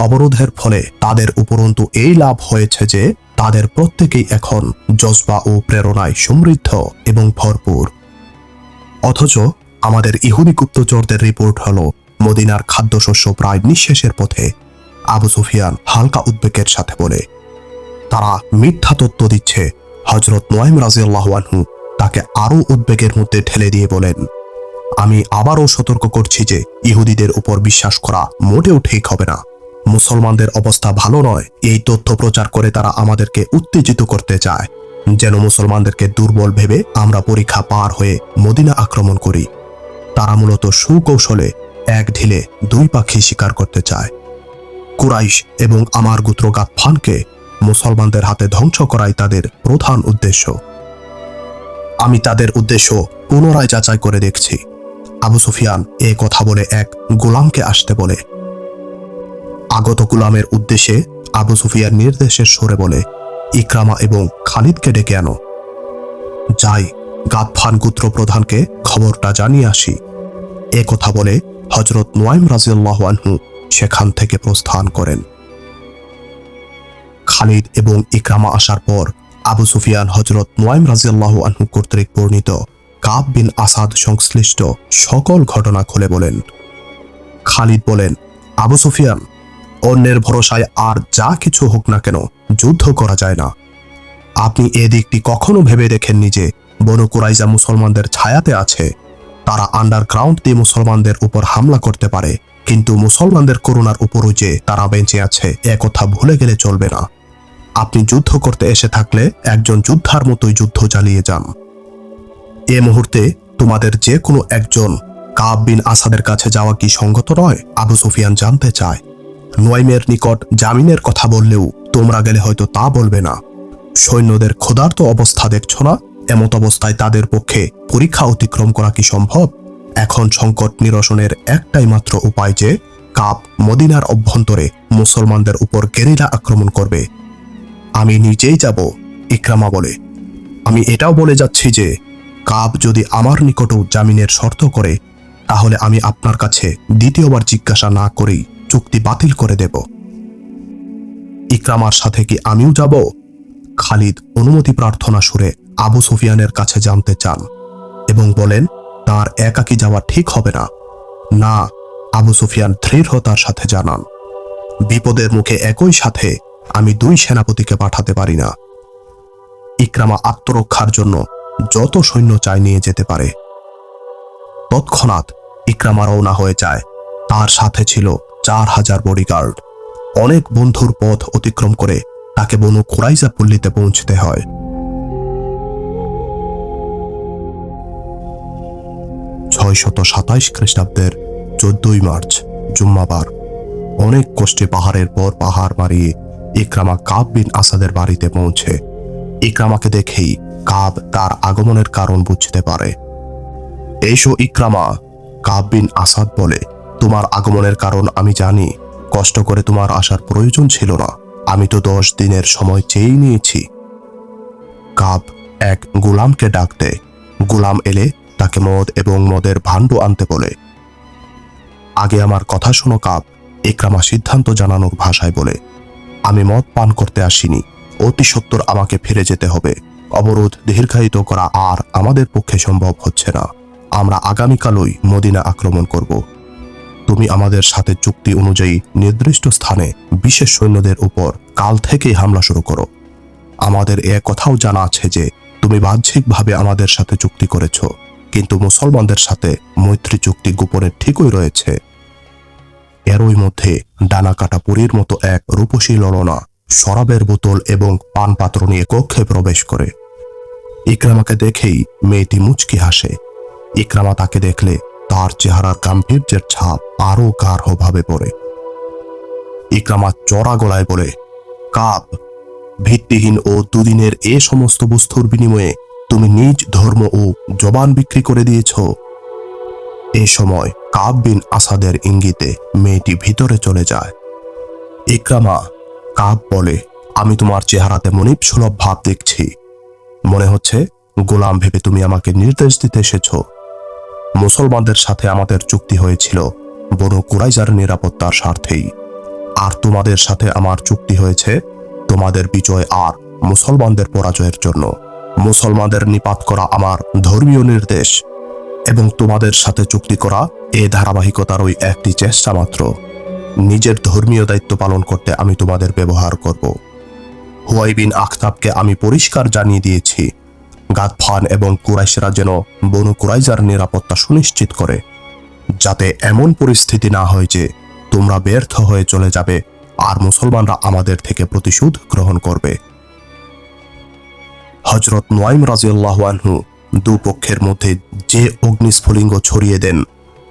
অবরোধের ফলে তাদের উপরন্তু এই লাভ হয়েছে যে তাদের প্রত্যেকেই এখন জজবা ও প্রেরণায় সমৃদ্ধ এবং ভরপুর। অথচ আমাদের ইহুদি গুপ্তচরদের রিপোর্ট হলো মদিনার খাদ্যশস্য প্রায় নিঃশেষের পথে। আবু সুফিয়ান হালকা উদ্বেগের সাথে বলে, তারা মিথ্যা তথ্য দিচ্ছে। হযরত নুয়াইম রাদিয়াল্লাহু আনহু তাকে আরো উদ্বেগের মধ্যে ঠেলে দিয়ে বলেন, আমি আবারও সতর্ক করছি যে ইহুদিদের উপর বিশ্বাস করা মোটেও ঠিক হবে না। মুসলমানদের অবস্থা ভালো নয়। এই তথ্য প্রচার করে তারা আমাদেরকে উত্তেজিত করতে চায়, যেন মুসলমানদেরকে দুর্বল ভেবে আমরা পরীক্ষা পার হয়ে মদিনা আক্রমণ করি। তারা মূলত সুকৌশলে এক ঢিলে দুই পাখি শিকার করতে চায়। কুরাইশ এবং আমার গোত্র গাতফানকে মুসলমানদের হাতে ধ্বংস করাই তাদের প্রধান উদ্দেশ্য। আমি তাদের উদ্দেশ্য পুনরায় যাচাই করে দেখছি। আবু সুফিয়ান এ কথা বলে এক গোলামকে আসতে বলে। আগত গোলামের উদ্দেশ্যে আবু সুফিয়ান নির্দেশের সুরে বলে, ইকরামা এবং খালিদকে ডেকে আনো। যাই, গাতফান গোত্র প্রধানকে খবরটা জানিয়ে আসি। এ কথা বলে হযরত নুয়াইম রাদিয়াল্লাহু আনহু সেখান থেকে প্রস্থান করেন। খালিদ এবং ইকরামা আসার পর আবু সুফিয়ান হযরত নুয়াইম রাদিয়াল্লাহু আনহু কর্তৃক বর্ণিত কাব বিন আসাদ সংশ্লিষ্ট সকল ঘটনা খুলে বলেন। খালিদ বলেন, আবু সুফিয়ান, অন্যের ভরসায় আর যা কিছু হোক না কেন যুদ্ধ করা যায় না। আপনি এ দিকটি কখনো ভেবে দেখেননি যে বনু কুরাইজা মুসলমানদের ছায়াতে আছে। তারা আন্ডারগ্রাউন্ড দিয়ে মুসলমানদের উপর হামলা করতে পারে, কিন্তু মুসলমানদের করুণার উপরও যে তারা বেঁচে আছে এ কথা ভুলে গেলে চলবে না। আপনি যুদ্ধ করতে এসে থাকলে একজন যোদ্ধার মতোই যুদ্ধ চালিয়ে যান। এ মুহূর্তে তোমাদের যে কোনো একজন কাব বিন আসাদের কাছে যাওয়া কি সঙ্গত নয়? আবু সুফিয়ান জানতে চায়। নুয়াইমের নিকট জামিনের কথা বললেও তোমরা গেলে হয়তো তা বলবে না। সৈন্যদের ক্ষুধার্ত অবস্থা দেখছো না? এমত অবস্থায় তাদের পক্ষে পরীক্ষা অতিক্রম করা কি সম্ভব? এখন সংকট নিরসনের একটাই মাত্র উপায় যে কাব মদিনার অভ্যন্তরে মুসলমানদের উপর গেরিলা আক্রমণ করবে। আমি নিজেই যাব, ইকরামা বলে। আমি এটাও বলে যাচ্ছি যে কাব যদি আমার নিকটও জামিনের শর্ত করে, তাহলে আমি আপনার কাছে দ্বিতীয়বার জিজ্ঞাসা না করেই চুক্তি বাতিল করে দেব। ইকরামার সাথে কি আমিও যাব? খালিদ অনুমতি প্রার্থনা সুরে আবু সুফিয়ানের কাছে জানতে চান এবং বলেন, তার একাকী যাওয়া ঠিক হবে না। না, আবু সুফিয়ান দৃঢ়তার সাথে জানান, বিপদের মুখে একই সাথে আমি দুই সেনাপতিকে পাঠাতে পারি না। ইকরামা আত্মরক্ষার জন্য যত সৈন্য চায় নিয়ে যেতে পারে। তৎক্ষণাৎ ইকরামা রওনা হয়ে যায়। তার সাথে ছিল 4000 বডিগার্ড। অনেক বন্ধুর পথ অতিক্রম করে তাকে বনু কুরাইজা পল্লীতে পৌঁছতে হয়। খ্রিস্টাব্দের 14ই মার্চ জুম্মাবার অনেক কষ্টে পাহাড়ের পর পাহাড় মারিয়ে ইকরামা কাব বিন আসাদের বাড়িতে পৌঁছে। ইকরামাকে দেখেই কাব তার আগমনের কারণ বুঝতে পারে। এসো ইকরামা, কাব বিন আসাদ বলে, তোমার আগমনের কারণ আমি জানি। কষ্ট করে তোমার আসার প্রয়োজন ছিল না। আমি তো 10 দিনের সময় চেয়ে নিয়েছি। কাব এক গোলামকে ডাক দেয়। গোলাম এলে তাকে মদ এবং মদের ভাণ্ড আনতে বলে। আগে আমার কথা শোনো কাব, ইকরামা সিদ্ধান্ত জানানোর ভাষায় বলে। আমি মদ পান করতে আসিনি। অতি সত্বর আমাকে ফিরে যেতে হবে। অবরোধ দীর্ঘায়িত করা আর আমাদের পক্ষে সম্ভব হচ্ছে না। আমরা আগামীকালই মদিনা আক্রমণ করব। তুমি আমাদের সাথে চুক্তি অনুযায়ী নির্দিষ্ট স্থানে বিশেষ সৈন্যদের উপর কাল থেকেই হামলা শুরু করো। আমাদের এ কথাও জানা আছে যে তুমি বাহ্যিকভাবে আমাদের সাথে চুক্তি করেছ, কিন্তু মুসলমানদের সাথে মৈত্রী চুক্তি গোপনে ঠিকই রয়েছে। এরই মধ্যে ডানা কাটা পুরীর মতো এক রূপসী ললনা শরাবের বোতল এবং পান পাত্র নিয়ে কক্ষে প্রবেশ করে। ইকরামাকে দেখেই মেয়েটি মুচকি হাসে। ইকরামা তাকে দেখলে তার চেহারার গাম্ভীর্যের ছাপ আরো গাঢ় ভাবে পড়ে। ইকরামা চড়া গলায় বলে, কাব, ভিত্তিহীন ও দুদিনের এ সমস্ত বস্তুর বিনিময়ে তুমি নিজ ধর্ম ও জবান বিক্রি করে দিয়েছ। এ সময় কাব বিন আসাদের ইঙ্গিতে মেয়েটি ভিতরে চলে যায়। ইকরামা, কাব বলে, আমি তোমার চেহারাতে মনিব সুলভ ভাব দেখছি। মনে হচ্ছে গোলাম ভেবে তুমি আমাকে নির্দেশ দিতে এসেছ। মুসলমানদের সাথে আমাদের চুক্তি হয়েছিল বনু কুরাইজার নিরাপত্তার স্বার্থেই, আর তোমাদের সাথে আমার চুক্তি হয়েছে তোমাদের বিজয় আর মুসলমানদের পরাজয়ের জন্য। মুসলমানদের নিপাত করা আমার ধর্মীয় নির্দেশ, এবং তোমাদের সাথে চুক্তি করা এ ধারাবাহিকতারই একটি চেষ্টা মাত্র। নিজের ধর্মীয় দায়িত্ব পালন করতে আমি তোমাদের ব্যবহার করব। হুয়াই বিন আখতাবকে আমি পরিষ্কার জানিয়ে দিয়েছি গাতফান এবং কুরাইশরা যেন বনু কুরাইজার নিরাপত্তা সুনিশ্চিত করে, যাতে এমন পরিস্থিতি না হয় যে তোমরা ব্যর্থ হয়ে চলে যাবে আর মুসলমানরা আমাদের থেকে প্রতিশোধ গ্রহণ করবে। হযরত নুয়াইম রাদিয়াল্লাহু আনহু দুপক্ষের মধ্যে যে অগ্নিস্ফুলিঙ্গ ছড়িয়ে দেন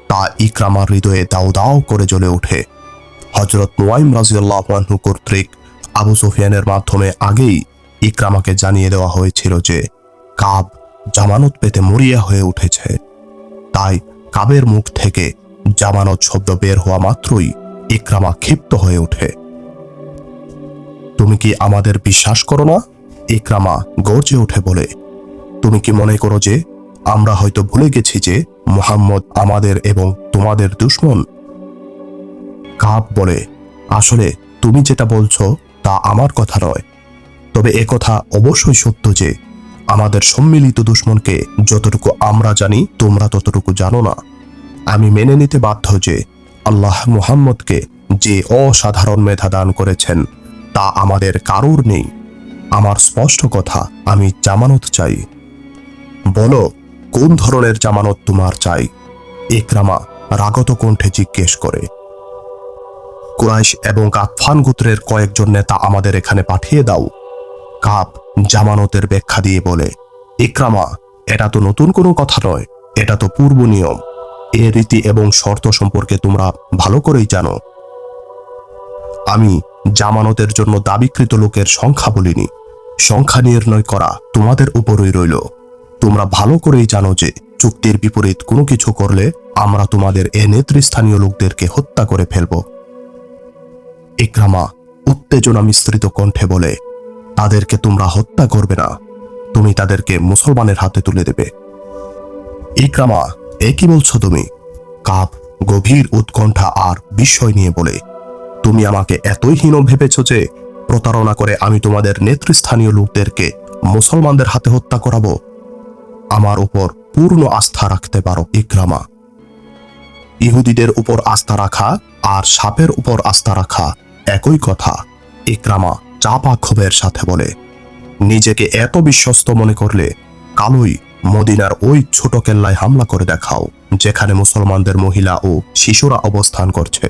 তা ইকরামার হৃদয়ে দাও দাও করে জ্বলে ওঠে। হযরত নুয়াইম রাদিয়াল্লাহু আনহু কর্তৃক আবু সুফিয়ানের মাধ্যমে আগেই ইকরামাকে জানিয়ে দেওয়া হয়েছিল যে কাব জামানত পেতে মরিয়া হয়ে উঠেছে। তাই কাবের মুখ থেকে জামানত শব্দ বের হওয়া মাত্রই ইকরামা ক্ষিপ্ত হয়ে ওঠে। তুমি কি আমাদের বিশ্বাস করো না? ইকরামা গর্জে উঠে বলে, তুমি কি মনে করো যে আমরা হয়তো ভুলে গেছি যে মুহাম্মদ আমাদের এবং তোমাদের দুশমন? কাব বলে, আসলে তুমি যেটা বলছো তা আমার কথা নয়, তবে একথা অবশ্যই সত্য যে আমাদের সম্মিলিত দুশমনকে যতটুকু আমরা জানি তোমরা ততটুকু জানো না। আমি মেনে নিতে বাধ্য যে আল্লাহ মুহাম্মদকে যে অসাধারণ মেধা দান করেছেন তা আমাদের কারুর নেই। আমার স্পষ্ট কথা, আমি জামানত চাই। বলো, কোন ধরনের জামানত তোমার চাই? ইকরামা রাগত কণ্ঠে জিজ্ঞেস করে। কুরাইশ এবং গাতফান গোত্রের কয়েকজন নেতা আমাদের এখানে পাঠিয়ে দাও। কাব জামানতের ব্যাখ্যা দিয়ে বলে, ইকরামা, এটা তো নতুন কোনো কথা নয়, এটা তো পূর্ব নিয়ম। এ রীতি এবং শর্ত সম্পর্কে তোমরা ভালো করেই জানো। আমি জামানতের জন্য দাবিকৃত লোকের সংখ্যা বলিনি, সংখ্যা নির্ণয় করা তোমাদের উপরই রইল। তোমরা ভালো করেই জানো যে চুক্তির বিপরীত কোনো কিছু করলে আমরা তোমাদের এ নেতৃস্থানীয় লোকদেরকে হত্যা করে ফেলব। ইকরামা উত্তেজনা মিশ্রিত কণ্ঠে বলে, তাদেরকে তোমরা হত্যা করবে না, তুমি তাদেরকে মুসলমানের হাতে তুলে দেবে। ইকরামা, এ কি বলছো তুমি? কাব গভীর উৎকণ্ঠা আর বিস্ময় নিয়ে বলে, তুমি আমাকে এতই হীন ভেবেছ যে প্রতারণা করে আমি তোমাদের নেতৃস্থানীয় লোকদেরকে মুসলমানদের হাতে হত্যা করাবো? আমার উপর পূর্ণ আস্থা রাখতে পারো ইকরামা। ইহুদিদের উপর আস্থা রাখা আর সাপের উপর আস্থা রাখা একই কথা, ইকরামা চাপা ক্ষোভের সাথে বলে। নিজেকে এত বিশ্বস্ত মনে করলে কালই মদিনার ওই ছোট কেল্লায় হামলা করে দেখাও, যেখানে মুসলমানদের মহিলা ও শিশুরা অবস্থান করছে।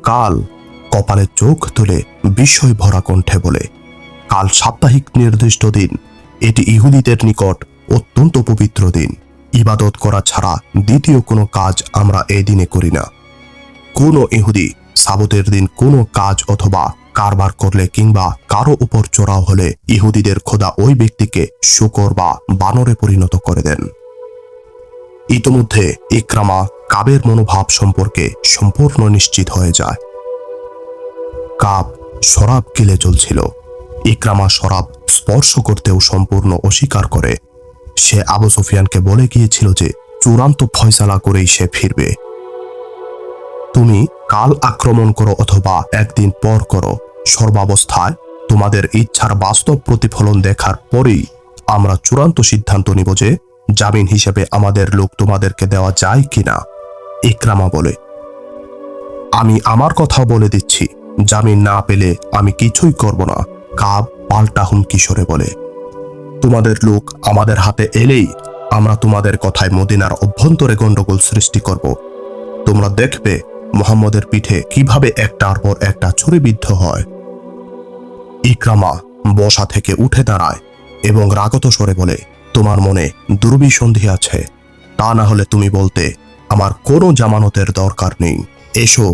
কাল কপালে চোখ তুলে বিস্ময় ভরা কণ্ঠে বলে, কাল সাপ্তাহিক নির্দিষ্ট দিন। এটি ইহুদিদের নিকট অত্যন্ত পবিত্র দিন। ইবাদত করা ছাড়া দ্বিতীয় কোনো কাজ আমরা এই দিনে করি না। কোনো ইহুদি সাবতের দিন কোনো কাজ অথবা কারবার করলে কিংবা কারো উপর চড়াও হলে ইহুদিদের খোদা ওই ব্যক্তিকে শূকর বা বানরে পরিণত করে দেন। ইতোমধ্যে ইকরামা কাবের মনোভাব সম্পর্কে সম্পূর্ণ নিশ্চিত হয়ে যায়। কাব শরাব গিলে চলছিল। ইকরামা শরাব স্পর্শ করতেও সম্পূর্ণ অস্বীকার করে। সে আবু সুফিয়ানকে বলে গিয়েছিল যে চূড়ান্ত ফয়সালা করেই সে ফিরবে। তুমি কাল আক্রমণ করো অথবা একদিন পর করো, সর্বাবস্থায় তোমাদের ইচ্ছার বাস্তব প্রতিফলন দেখার পরেই আমরা চূড়ান্ত সিদ্ধান্ত নিব যে জামিন হিসেবে আমাদের লোক তোমাদেরকে দেওয়া যায় কিনা। ইকরামা বলে, আমি আমার কথাও বলে দিচ্ছি, জামিন না পেলে আমি কিছুই করব না। কাব পাল্টা হুমকি সরে বলে, তোমাদের লোক আমাদের হাতে এলেই আমরা তোমাদের কথায় মদিনার অভ্যন্তরে গন্ডগোল সৃষ্টি করব। তোমরা দেখবে মুহাম্মদের পিঠে কিভাবে একটার পর একটা ছুরিবিদ্ধ হয়। ইকরামা বসা থেকে উঠে দাঁড়ায় এবং রাগত স্বরে বলে, তোমার মনে দুর্বিসন্ধি আছে, তা না হলে তুমি বলতে আমার কোনো জামানতের দরকার নেই। এসো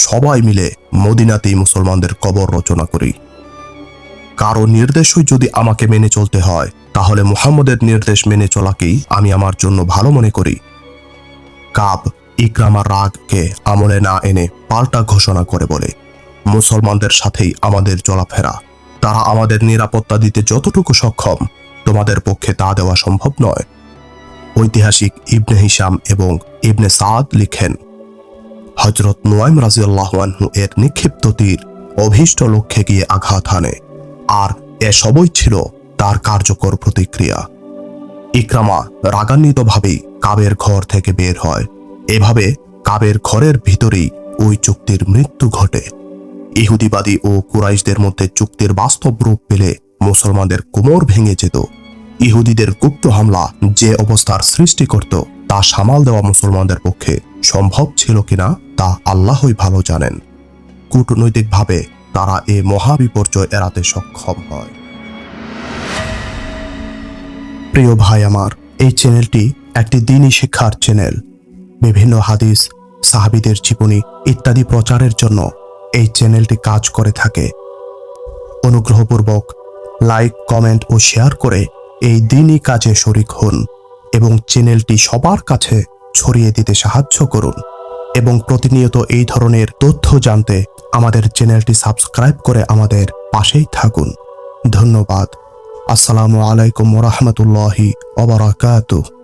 সবাই মিলে মদিনাতেই মুসলমানদের কবর রচনা করি। কারো নির্দেশই যদি আমাকে মেনে চলতে হয়, তাহলে মুহাম্মদের নির্দেশ মেনে চলাকেই আমি আমার জন্য ভালো মনে করি। কাব ইকরামার রাগকে আমলে না এনে পাল্টা ঘোষণা করে বলে, মুসলমানদের সাথেই আমাদের চলাফেরা। তারা আমাদের নিরাপত্তা দিতে যতটুকু সক্ষম, তোমাদের পক্ষে তা দেওয়া সম্ভব নয়। ঐতিহাসিক ইবনে হিশাম এবং ইবনে সাদ লিখেন, হযরত নুয়াইম রাদিয়াল্লাহু আনহু এর নিক্ষিপ্ত তীর অভীষ্ট লক্ষ্যে গিয়ে আঘাত হানে, আর এসবই ছিল তার কার্যকর প্রতিক্রিয়া। ইকরামা রাগান্বিতভাবেই কাবের ঘর থেকে বের হয়। এভাবে কাবের ঘরের ভিতরেই ওই চুক্তির মৃত্যু ঘটে। ইহুদিবাদী ও কুরাইশদের মধ্যে চুক্তির বাস্তব রূপ পেলে মুসলমানদের কোমর ভেঙে যেত। ইহুদিদের গুপ্ত হামলা যে অবস্থার সৃষ্টি করত, তা সামাল দেওয়া মুসলমানদের পক্ষে সম্ভব ছিল কিনা তা আল্লাহই ভালো জানেন। কূটনৈতিকভাবে তারা এ মহাবিপর্যয় এড়াতে সক্ষম হয়। প্রিয় ভাই আমার, এই চ্যানেলটি একটি দ্বীনি শিক্ষার চ্যানেল। বিভিন্ন হাদিস, সাহাবীদের জীবনী ইত্যাদি প্রচারের জন্য এই চ্যানেলটি কাজ করে থাকে। অনুগ্রহপূর্বক লাইক, কমেন্ট ও শেয়ার করে এই দ্বীনি কাজে শরিক হন এবং চ্যানেলটি সবার কাছে ছড়িয়ে দিতে সাহায্য করুন। এবং প্রতিনিয়ত এই ধরনের তথ্য জানতে আমাদের চ্যানেলটি সাবস্ক্রাইব করে আমাদের পাশেই থাকুন। ধন্যবাদ। আসসালামু আলাইকুম ওয়া রাহমাতুল্লাহি ওয়া বারাকাতুহু।